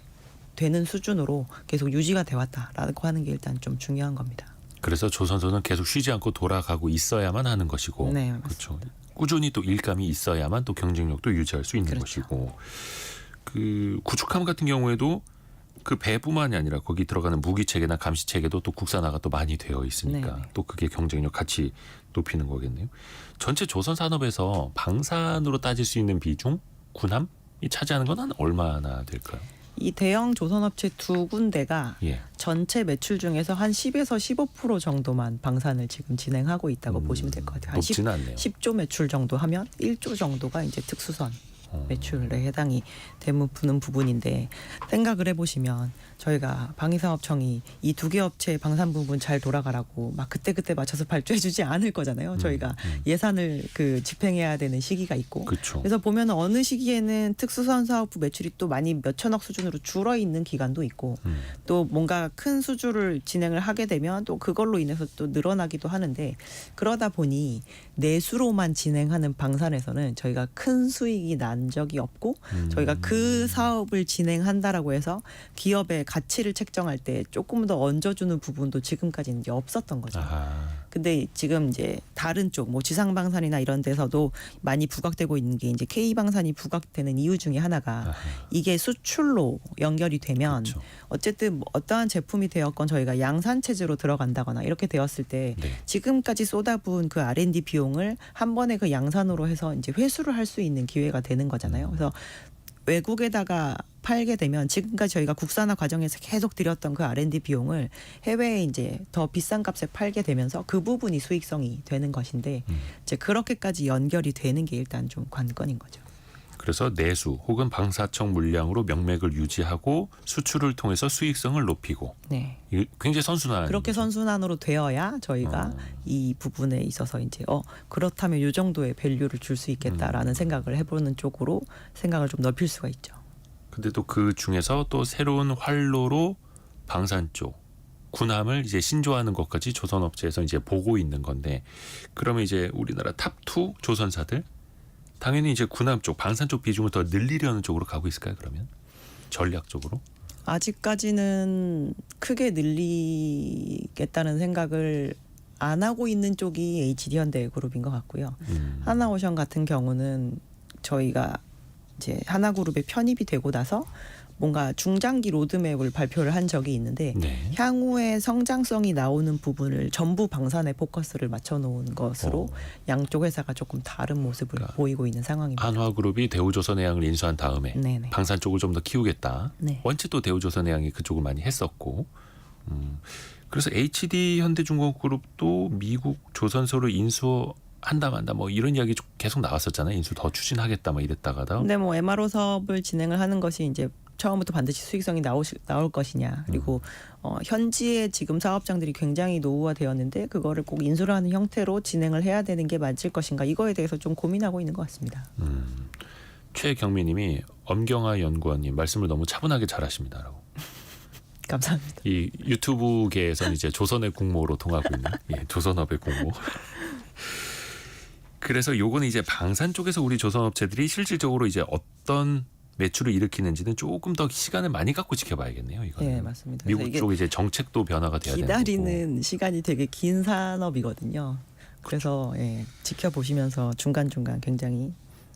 되는 수준으로 계속 유지가 돼 왔다라고 하는 게 일단 좀 중요한 겁니다.
그래서 조선소는 계속 쉬지 않고 돌아가고 있어야만 하는 것이고,
네, 맞습니다.
그렇죠. 꾸준히 또 일감이 있어야만 또 경쟁력도 유지할 수 있는
그렇죠.
것이고, 그 구축함 같은 경우에도 그 배뿐만이 아니라 거기 들어가는 무기 체계나 감시 체계도 또 국산화가 또 많이 되어 있으니까
네네.
또 그게 경쟁력 같이 높이는 거겠네요. 전체 조선 산업에서 방산으로 따질 수 있는 비중, 군함이 차지하는 건 한 얼마나 될까요?
이 대형 조선업체 두 군데가
예.
전체 매출 중에서 한 10에서 15% 정도만 방산을 지금 진행하고 있다고 보시면 될 것 같아요. 한 10,
높지는 않네요.
10조 매출 정도 하면 1조 정도가 이제 특수선 매출에 해당이 되는 부분인데, 생각을 해보시면 저희가 방위산업청이 이 두 개 업체의 방산 부분 잘 돌아가라고 막 그때 맞춰서 발주해주지 않을 거잖아요. 저희가 예산을 그 집행해야 되는 시기가 있고,
그렇죠.
그래서 보면 어느 시기에는 특수선 사업부 매출이 또 많이 몇천억 수준으로 줄어 있는 기간도 있고, 또 뭔가 큰 수주를 진행을 하게 되면 또 그걸로 인해서 또 늘어나기도 하는데, 그러다 보니 내수로만 진행하는 방산에서는 저희가 큰 수익이 난 적이 없고, 저희가 그 사업을 진행한다라고 해서 기업의 가치를 책정할 때 조금 더 얹어주는 부분도 지금까지는 이제 없었던 거죠.
아하.
근데 지금 이제 다른 쪽, 뭐 지상방산이나 이런 데서도 많이 부각되고 있는 게, 이제 K방산이 부각되는 이유 중에 하나가
아하.
이게 수출로 연결이 되면
그렇죠.
어쨌든 뭐 어떠한 제품이 되었건 저희가 양산 체제로 들어간다거나 이렇게 되었을 때
네.
지금까지 쏟아부은 그 R&D 비용을 한 번에 그 양산으로 해서 이제 회수를 할 수 있는 기회가 되는 거잖아요. 그래서 외국에다가 팔게 되면 지금까지 저희가 국산화 과정에서 계속 들였던 그 R&D 비용을 해외에 이제 더 비싼 값에 팔게 되면서 그 부분이 수익성이 되는 것인데, 이제 그렇게까지 연결이 되는 게 일단 좀 관건인 거죠.
그래서 내수 혹은 방사청 물량으로 명맥을 유지하고 수출을 통해서 수익성을 높이고,
네.
이게 굉장히 선순환.
그렇게 선순환으로 되어야 저희가 이 부분에 있어서 이제 그렇다면 이 정도의 밸류를 줄 수 있겠다라는 생각을 해보는 쪽으로 생각을 좀 넓힐 수가 있죠.
근데 또 그 중에서 또 새로운 활로로 방산 쪽 군함을 이제 신조하는 것까지 조선업체에서 이제 보고 있는 건데, 그러면 이제 우리나라 탑2 조선사들 당연히 이제 군함 쪽, 방산 쪽 비중을 더 늘리려는 쪽으로 가고 있을까요? 그러면 전략적으로?
아직까지는 크게 늘리겠다는 생각을 안 하고 있는 쪽이 HD현대그룹인 것 같고요. 하나오션 같은 경우는 저희가 이제 하나그룹에 편입이 되고 나서 뭔가 중장기 로드맵을 발표를 한 적이 있는데,
네.
향후에 성장성이 나오는 부분을 전부 방산에 포커스를 맞춰 놓은 것으로 양쪽 회사가 조금 다른 모습을
그러니까
보이고 있는 상황입니다.
한화그룹이 대우조선해양을 인수한 다음에
네네.
방산 쪽을 좀 더 키우겠다.
네.
원체 또 대우조선해양이 그쪽을 많이 했었고, 그래서 HD현대중공업그룹도 미국 조선소를 인수한다 만다 뭐 이런 이야기 계속 나왔었잖아요. 인수 더 추진하겠다 뭐 이랬다가도.
근데 뭐 MRO 사업을 진행을 하는 것이 이제 처음부터 반드시 수익성이 나올 것이냐, 그리고 현지의 지금 사업장들이 굉장히 노후화되었는데 그거를 꼭 인수를 하는 형태로 진행을 해야 되는 게 맞을 것인가, 이거에 대해서 좀 고민하고 있는 것 같습니다.
최경미님이 엄경아 연구원님 말씀을 너무 차분하게 잘하십니다라고.
감사합니다.
이 유튜브계에서는 이제 조선의 공모로 통하고 있는 조선업의 공모. 그래서 요거는 이제 방산 쪽에서 우리 조선업체들이 실질적으로 이제 어떤 매출을 일으키는지는 조금 더 시간을 많이 갖고 지켜봐야겠네요. 이거는.
네, 맞습니다.
미국 쪽 이제 정책도 변화가 돼야 되는 거고.
기다리는 시간이 되게 긴 산업이거든요. 그래서 지켜보시면서 중간중간 굉장히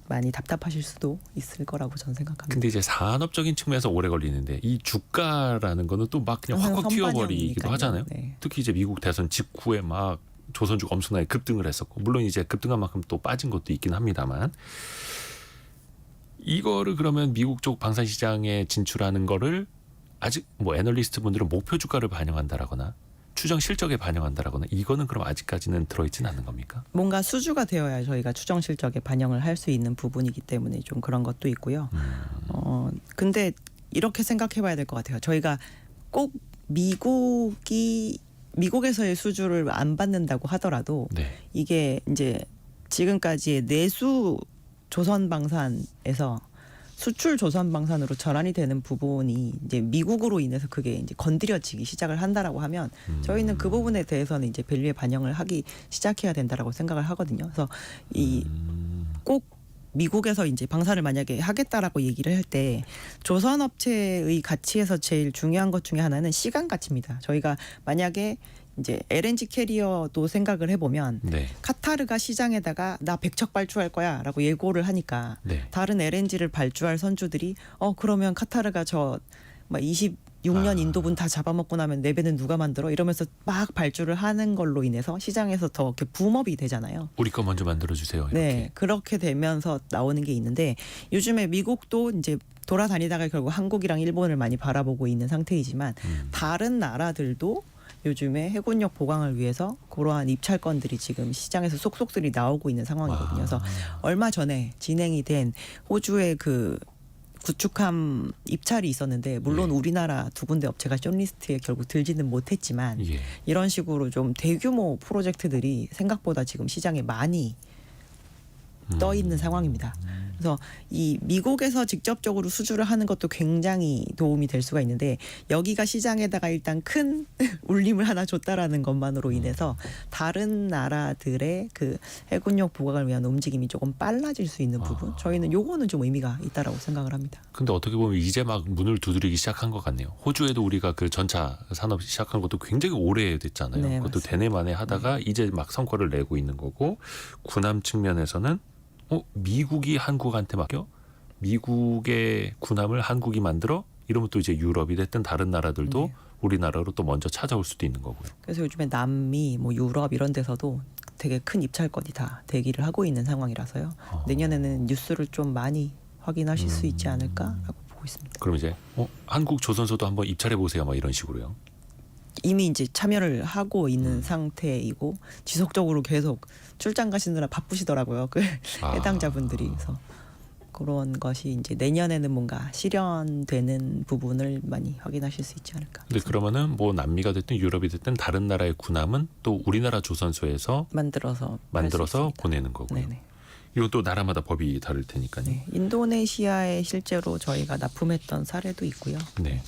많이 답답하실 수도 있을 거라고 저는 생각합니다.
근데 이제 산업적인 측면에서 오래 걸리는데 이 주가라는 거는 또 막 그냥 확확 튀어버리기도 하잖아요.
네.
특히 이제 미국 대선 직후에 막 조선주가 엄청나게 급등을 했었고, 물론 이제 급등한 만큼 또 빠진 것도 있긴 합니다만, 이거를 그러면 미국 쪽 방산 시장에 진출하는 거를 아직 뭐 애널리스트 분들은 목표 주가를 반영한다라거나 추정 실적에 반영한다라거나, 이거는 그럼 아직까지는 들어있지는 않는 겁니까?
뭔가 수주가 되어야 저희가 추정 실적에 반영을 할 수 있는 부분이기 때문에 좀 그런 것도 있고요. 근데 이렇게 생각해봐야 될 것 같아요. 저희가 꼭 미국에서의 수주를 안 받는다고 하더라도
네.
이게 이제 지금까지의 내수 조선방산에서 수출 조선방산으로 전환이 되는 부분이 이제 미국으로 인해서 그게 이제 건드려지기 시작을 한다라고 하면 저희는 그 부분에 대해서는 이제 밸류에 반영을 하기 시작해야 된다라고 생각을 하거든요. 그래서 이 꼭 미국에서 이제 방산을 만약에 하겠다라고 얘기를 할 때 조선업체의 가치에서 제일 중요한 것 중에 하나는 시간 가치입니다. 저희가 만약에 이제 LNG 캐리어도 생각을 해보면
네.
카타르가 시장에다가 나 100척 발주할 거야라고 예고를 하니까
네.
다른 LNG를 발주할 선주들이 그러면 카타르가 저 26년 인도분 다 잡아먹고 나면 내 배는 누가 만들어 이러면서 막 발주를 하는 걸로 인해서 시장에서 더 이렇게 붐업이 되잖아요.
우리 거 먼저 만들어 주세요. 이렇게.
네, 그렇게 되면서 나오는 게 있는데 요즘에 미국도 이제 돌아다니다가 결국 한국이랑 일본을 많이 바라보고 있는 상태이지만 다른 나라들도 요즘에 해군력 보강을 위해서 그러한 입찰건들이 지금 시장에서 쏙쏙들이 나오고 있는 상황이거든요. 그래서 얼마 전에 진행이 된 호주의 그 구축함 입찰이 있었는데 물론
예.
우리나라 두 군데 업체가 숏리스트에 결국 들지는 못했지만
예.
이런 식으로 좀 대규모 프로젝트들이 생각보다 지금 시장에 많이 떠 있는 상황입니다. 그래서 이 미국에서 직접적으로 수주를 하는 것도 굉장히 도움이 될 수가 있는데 여기가 시장에다가 일단 큰 울림을 하나 줬다라는 것만으로 인해서 다른 나라들의 그 해군력 보강을 위한 움직임이 조금 빨라질 수 있는 부분 저희는 요거는 좀 의미가 있다라고 생각을 합니다.
근데 어떻게 보면 이제 막 문을 두드리기 시작한 것 같네요. 호주에도 우리가 그 전차 산업 시작한 것도 굉장히 오래됐잖아요.
네,
그것도
맞습니다.
대내만에 하다가 이제 막 성과를 내고 있는 거고 군함 측면에서는 미국이 한국한테 맡겨? 미국의 군함을 한국이 만들어? 이러면 또 이제 유럽이 됐든 다른 나라들도
네.
우리나라로 또 먼저 찾아올 수도 있는 거고요.
그래서 요즘에 남미, 뭐 유럽 이런 데서도 되게 큰 입찰건이 다 대기를 하고 있는 상황이라서요. 내년에는 뉴스를 좀 많이 확인하실 수 있지 않을까라고 보고 있습니다.
그럼 이제 한국 조선소도 한번 입찰해 보세요. 막 이런 식으로요.
이미 이제 참여를 하고 있는 상태이고 지속적으로 계속 출장 가시느라 바쁘시더라고요. 그 해당자분들이. 그래서 그런 것이 이제 내년에는 뭔가 실현되는 부분을 많이 확인하실 수 있지 않을까.
근데 그러면은 뭐 남미가 됐든 유럽이 됐든 다른 나라의 군함은 또 우리나라 조선소에서
만들어서
보내는 거고요.
네네.
이건 또 나라마다 법이 다를 테니까요.
네. 인도네시아에 실제로 저희가 납품했던 사례도 있고요.
네.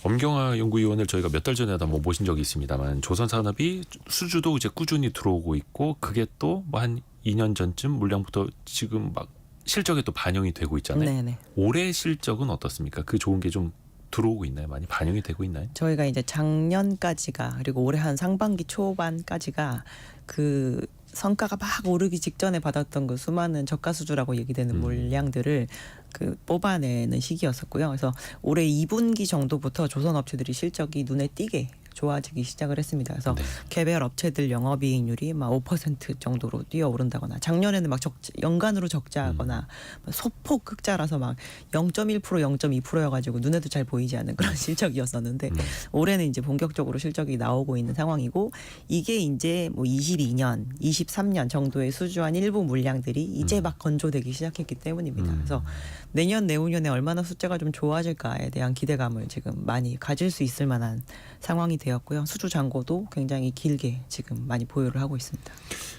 엄경화 연구위원을 저희가 몇 달 전에도 한번 모신 적이 있습니다만 조선산업이 수주도 이제 꾸준히 들어오고 있고 그게 또 뭐 한 2년 전쯤 물량부터 지금 막 실적에 또 반영이 되고 있잖아요.
네네.
올해 실적은 어떻습니까? 그 좋은 게 좀 들어오고 있나요? 많이 반영이 되고 있나요?
저희가 이제 작년까지가 그리고 올해 한 상반기 초반까지가 그 성과가 막 오르기 직전에 받았던 그 수많은 저가 수주라고 얘기되는 물량들을 그 뽑아내는 시기였었고요. 그래서 올해 2분기 정도부터 조선 업체들이 실적이 눈에 띄게 좋아지기 시작을 했습니다. 그래서
네.
개별 업체들 영업이익률이 막 5% 정도로 뛰어오른다거나 작년에는 막 연간으로 적자거나 소폭 흑자라서 막 0.1% 0.2%여가지고 눈에도 잘 보이지 않는 그런 실적이었었는데 올해는 이제 본격적으로 실적이 나오고 있는 상황이고 이게 이제 뭐 22년, 23년 정도의 수주한 일부 물량들이 이제 막 건조되기 시작했기 때문입니다. 그래서 내년 내후년에 얼마나 숫자가 좀 좋아질까에 대한 기대감을 지금 많이 가질 수 있을 만한 상황이 되었고요. 수주 잔고도 굉장히 길게 지금 많이 보유를 하고 있습니다.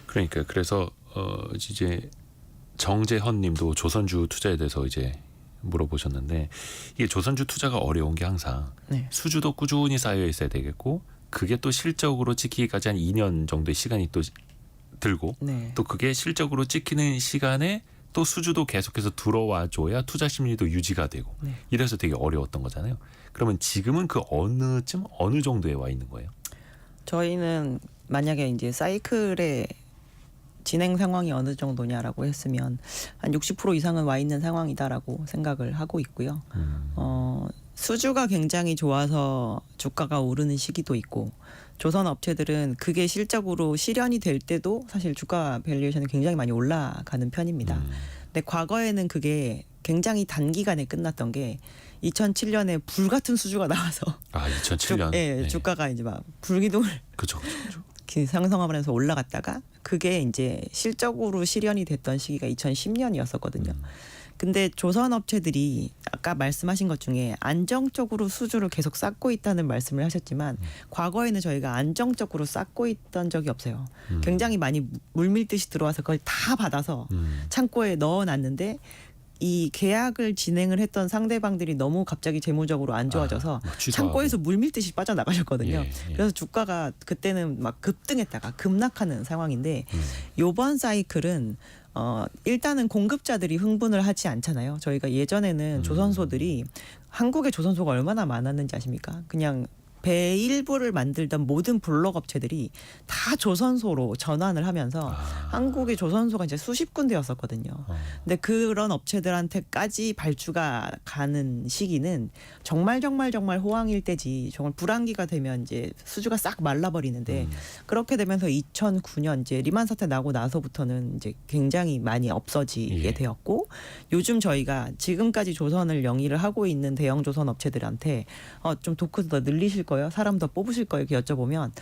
그러니까 그래서 이제 정재헌님도 조선주 투자에 대해서 이제 물어보셨는데 이게 조선주 투자가 어려운 게 항상
네.
수주도 꾸준히 쌓여 있어야 되겠고 그게 또 실적으로 찍히기까지 한 2년 정도의 시간이 또 들고
네.
또 그게 실적으로 찍히는 시간에 또 수주도 계속해서 들어와 줘야 투자 심리도 유지가 되고
네.
이래서 되게 어려웠던 거잖아요. 그러면 지금은 그 어느 정도에 와 있는 거예요?
저희는 만약에 이제 사이클의 진행 상황이 어느 정도냐라고 했으면 한 60% 이상은 와 있는 상황이다라고 생각을 하고 있고요. 수주가 굉장히 좋아서 주가가 오르는 시기도 있고 조선 업체들은 그게 실적으로 실현이 될 때도 사실 주가 밸류에이션이 굉장히 많이 올라가는 편입니다. 근데 과거에는 그게 굉장히 단기간에 끝났던 게 2007년에 불같은 수주가 나와서
2007년.
네. 주가가 이제 막 불기둥을
그렇죠.
상승하면서 올라갔다가 그게 이제 실적으로 실현이 됐던 시기가 2010년이었었거든요. 근데 조선 업체들이 아까 말씀하신 것 중에 안정적으로 수주를 계속 쌓고 있다는 말씀을 하셨지만 과거에는 저희가 안정적으로 쌓고 있던 적이 없어요. 굉장히 많이 물밀듯이 들어와서 그걸 다 받아서 창고에 넣어놨는데 이 계약을 진행을 했던 상대방들이 너무 갑자기 재무적으로 안 좋아져서 창고에서 물밀듯이 빠져나가셨거든요.
예.
그래서 주가가 그때는 막 급등했다가 급락하는 상황인데 요번 사이클은 일단은 공급자들이 흥분을 하지 않잖아요. 저희가 예전에는 조선소들이 한국에 조선소가 얼마나 많았는지 아십니까? 그냥 배 일부를 만들던 모든 블록 업체들이 다 조선소로 전환을 하면서 한국의 조선소가 이제 수십 군데였었거든요. 근데 그런 업체들한테까지 발주가 가는 시기는 정말 호황일 때지, 정말 불황기가 되면 이제 수주가 싹 말라버리는데 그렇게 되면서 2009년 이제 리만 사태 나고 나서부터는 이제 굉장히 많이 없어지게
예.
되었고, 요즘 저희가 지금까지 조선을 영위를 하고 있는 대형 조선 업체들한테 좀 도크 더 늘리실 거예요? 사람 더 뽑으실 거예요? 이렇게 여쭤보면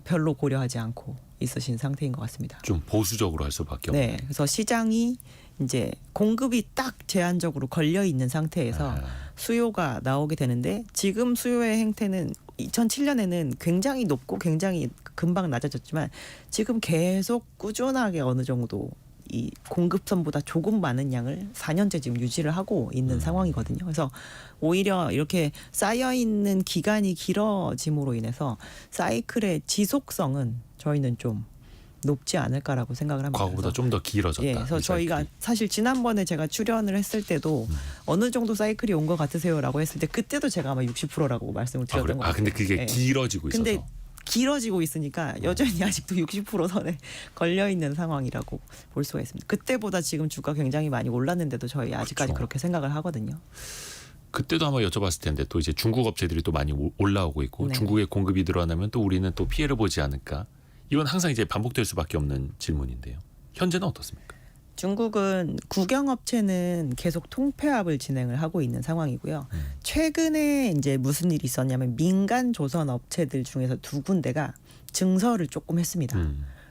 별로 고려하지 않고 있으신 상태인 것 같습니다.
좀 보수적으로 할 수밖에 없는.
네, 그래서 시장이 이제 공급이 딱 제한적으로 걸려 있는 상태에서 수요가 나오게 되는데, 지금 수요의 행태는 2007년에는 굉장히 높고 굉장히 금방 낮아졌지만 지금 계속 꾸준하게 어느 정도 이 공급선보다 조금 많은 양을 4년째 지금 유지를 하고 있는 상황이거든요. 그래서 오히려 이렇게 쌓여 있는 기간이 길어짐으로 인해서 사이클의 지속성은 저희는 좀 높지 않을까라고 생각을 합니다.
과거보다 좀 더 길어졌다.
예, 그래서
이
저희가
사이클이.
사실 지난번에 제가 출연을 했을 때도 어느 정도 사이클이 온 것 같으세요라고 했을 때 그때도 제가 아마 60%라고 말씀을 드렸던 것 같아요.
근데 그게
예.
길어지고 있어서.
근데 길어지고 있으니까 여전히 아직도 60% 선에 걸려 있는 상황이라고 볼 수가 있습니다. 그때보다 지금 주가 굉장히 많이 올랐는데도 저희 아직까지
그렇죠.
그렇게 생각을 하거든요.
그때도 아마 여쭤봤을 텐데 또 이제 중국 업체들이 또 많이 올라오고 있고
네.
중국의 공급이 늘어나면 또 우리는 또 피해를 보지 않을까? 이건 항상 이제 반복될 수밖에 없는 질문인데요. 현재는 어떻습니까?
중국은 국영업체는 계속 통폐합을 진행을 하고 있는 상황이고요. 최근에 이제 무슨 일이 있었냐면 민간 조선 업체들 중에서 두 군데가 증설을 조금 했습니다.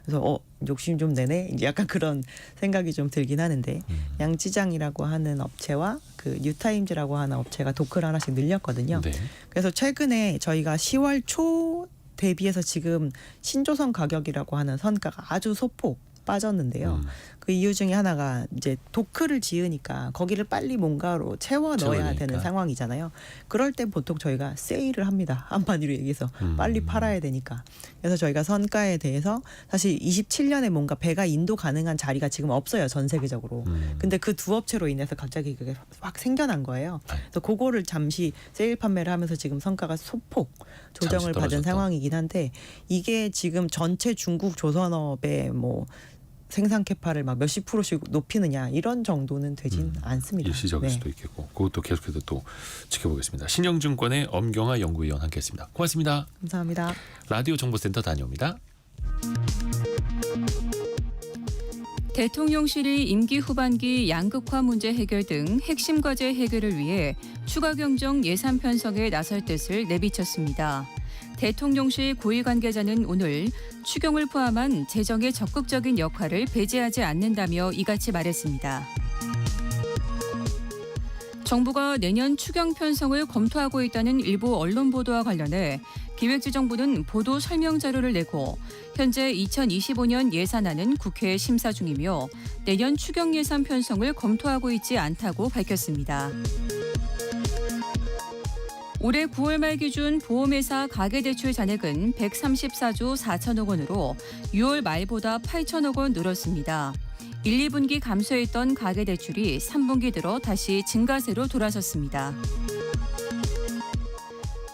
그래서 욕심 좀 내네, 이제 약간 그런 생각이 좀 들긴 하는데, 양찌장이라고 하는 업체와 그 뉴타임즈라고 하는 업체가 도크를 하나씩 늘렸거든요.
네.
그래서 최근에 저희가 10월 초 대비해서 지금 신조선 가격이라고 하는 선가가 아주 소폭 빠졌는데요. 그 이유 중에 하나가 이제 도크를 지으니까 거기를 빨리 뭔가로 채워 넣어야
채워야
되는
되니까.
상황이잖아요. 그럴 땐 보통 저희가 세일을 합니다. 한마디로 얘기해서 빨리 팔아야 되니까. 그래서 저희가 선가에 대해서 사실 27년에 뭔가 배가 인도 가능한 자리가 지금 없어요, 전 세계적으로. 근데 그 두 업체로 인해서 갑자기 그게 확 생겨난 거예요. 그래서 그거를 잠시 세일 판매를 하면서 지금 선가가 소폭 조정을
잠시
받은
떨어졌다.
상황이긴 한데, 이게 지금 전체 중국 조선업의 뭐 생산 캐파를 막 몇십 %씩 높이느냐 이런 정도는 되진 않습니다.
일시적일
네.
수도 있겠고 그것도 계속해서 또 지켜보겠습니다. 신영증권의 엄경아 연구위원 함께했습니다. 고맙습니다.
감사합니다.
라디오 정보센터 다녀옵니다.
대통령실이 임기 후반기 양극화 문제 해결 등 핵심 과제 해결을 위해 추가 경정 예산 편성에 나설 뜻을 내비쳤습니다. 대통령실 고위 관계자는 오늘 추경을 포함한 재정의 적극적인 역할을 배제하지 않는다며 이같이 말했습니다. 정부가 내년 추경 편성을 검토하고 있다는 일부 언론 보도와 관련해 기획재정부는 보도 설명 자료를 내고 현재 2025년 예산안은 국회에 심사 중이며 내년 추경 예산 편성을 검토하고 있지 않다고 밝혔습니다. 올해 9월 말 기준 보험회사 가계대출 잔액은 134조 4천억 원으로 6월 말보다 8천억 원 늘었습니다. 1, 2분기 감소했던 가계대출이 3분기 들어 다시 증가세로 돌아섰습니다.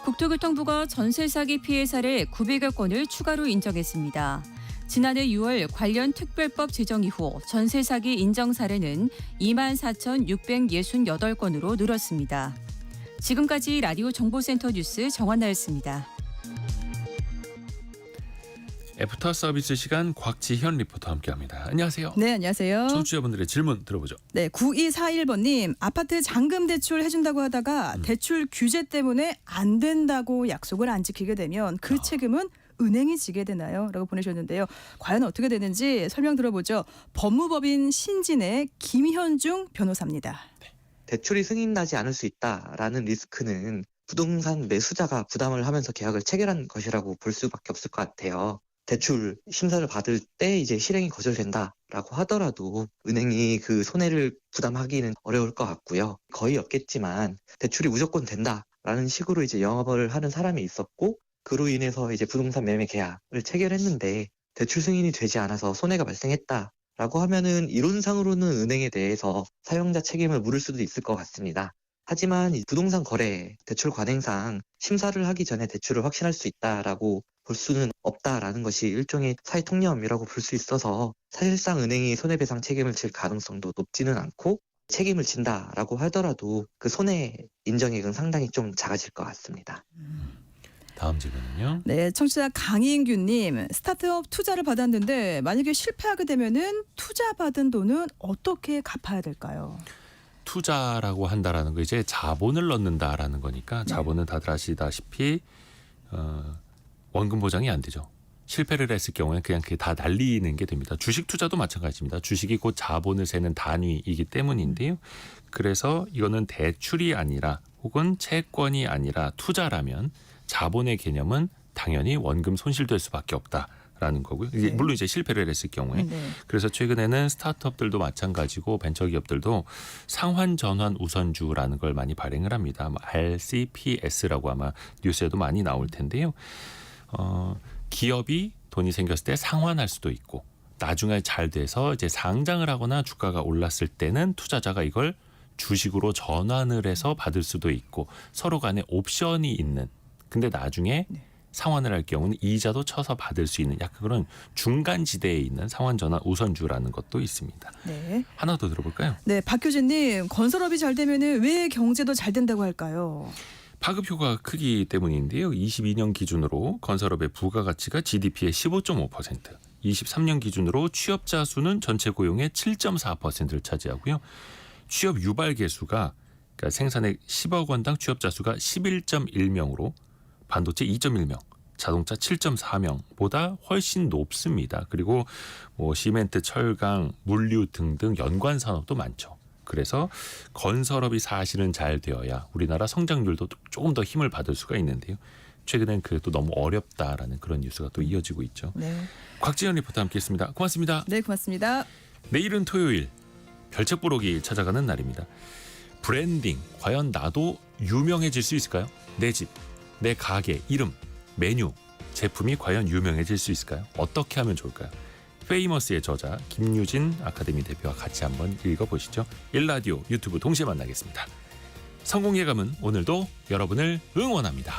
국토교통부가 전세 사기 피해 사례 900여 건을 추가로 인정했습니다. 지난해 6월 관련 특별법 제정 이후 전세 사기 인정 사례는 24,668건으로 늘었습니다. 지금까지 라디오 정보센터 뉴스 정한나였습니다.
애프터 서비스 시간 곽지현 리포터와 함께합니다. 안녕하세요.
네, 안녕하세요.
청취자분들의 질문 들어보죠.
네, 9241번님. 아파트 잔금 대출 해준다고 하다가 대출 규제 때문에 안 된다고 약속을 안 지키게 되면 그 책임은 은행이 지게 되나요? 라고 보내셨는데요. 과연 어떻게 되는지 설명 들어보죠. 법무법인 신진의 김현중 변호사입니다.
대출이 승인나지 않을 수 있다라는 리스크는 부동산 매수자가 부담을 하면서 계약을 체결한 것이라고 볼 수밖에 없을 것 같아요. 대출 심사를 받을 때 이제 실행이 거절된다라고 하더라도 은행이 그 손해를 부담하기는 어려울 것 같고요. 거의 없겠지만 대출이 무조건 된다라는 식으로 이제 영업을 하는 사람이 있었고, 그로 인해서 이제 부동산 매매 계약을 체결했는데 대출 승인이 되지 않아서 손해가 발생했다 라고 하면은 이론상으로는 은행에 대해서 사용자 책임을 물을 수도 있을 것 같습니다. 하지만 이 부동산 거래 대출 관행상 심사를 하기 전에 대출을 확신할 수 있다라고 볼 수는 없다라는 것이 일종의 사회 통념이라고 볼 수 있어서 사실상 은행이 손해배상 책임을 질 가능성도 높지는 않고 책임을 진다라고 하더라도 그 손해 인정액은 상당히 좀 작아질 것 같습니다.
다음 질문은요.
네, 청취자 강인규님, 스타트업 투자를 받았는데 만약에 실패하게 되면은 투자 받은 돈은 어떻게 갚아야 될까요?
투자라고 한다라는 거 이제 자본을 넣는다라는 거니까
네.
자본은 다들 아시다시피 원금 보장이 안 되죠. 실패를 했을 경우에는 그냥 그게 다 날리는 게 됩니다. 주식 투자도 마찬가지입니다. 주식이 곧 자본을 세는 단위이기 때문인데요. 그래서 이거는 대출이 아니라 혹은 채권이 아니라 투자라면 자본의 개념은 당연히 원금 손실될 수밖에 없다라는 거고요. 이게
네.
물론 이제 실패를 했을 경우에.
네.
그래서 최근에는 스타트업들도 마찬가지고 벤처기업들도 상환 전환 우선주라는 걸 많이 발행을 합니다. RCPS라고 아마 뉴스에도 많이 나올 텐데요. 기업이 돈이 생겼을 때 상환할 수도 있고 나중에 잘 돼서 이제 상장을 하거나 주가가 올랐을 때는 투자자가 이걸 주식으로 전환을 해서 받을 수도 있고 서로 간에 옵션이 있는 근데 나중에 상환을 할 경우는 이자도 쳐서 받을 수 있는 약간 그런 중간 지대에 있는 상환 전환 우선주라는 것도 있습니다.
네.
하나 더 들어볼까요?
네, 박효진님, 건설업이 잘 되면은 왜 경제도 잘 된다고 할까요?
파급 효과가 크기 때문인데요. 22년 기준으로 건설업의 부가가치가 GDP의 15.5%, 23년 기준으로 취업자 수는 전체 고용의 7.4%를 차지하고요. 취업 유발 개수가 그러니까 생산액 10억 원당 취업자 수가 11.1명으로 반도체 2.1명, 자동차 7.4명보다 훨씬 높습니다. 그리고 뭐 시멘트, 철강, 물류 등등 연관 산업도 많죠. 그래서 건설업이 사실은 잘 되어야 우리나라 성장률도 조금 더 힘을 받을 수가 있는데요. 최근엔 그래도 너무 어렵다라는 그런 뉴스가 또 이어지고 있죠.
네.
곽지연 리포터 함께했습니다. 고맙습니다.
네, 고맙습니다.
내일은 토요일 별책 보러기 찾아가는 날입니다. 브랜딩 과연 나도 유명해질 수 있을까요? 내 집, 내 가게, 이름, 메뉴, 제품이 과연 유명해질 수 있을까요? 어떻게 하면 좋을까요? 페이머스의 저자 김유진 아카데미 대표와 같이 한번 읽어보시죠. 일라디오 유튜브 동시에 만나겠습니다. 성공 예감은 오늘도 여러분을 응원합니다.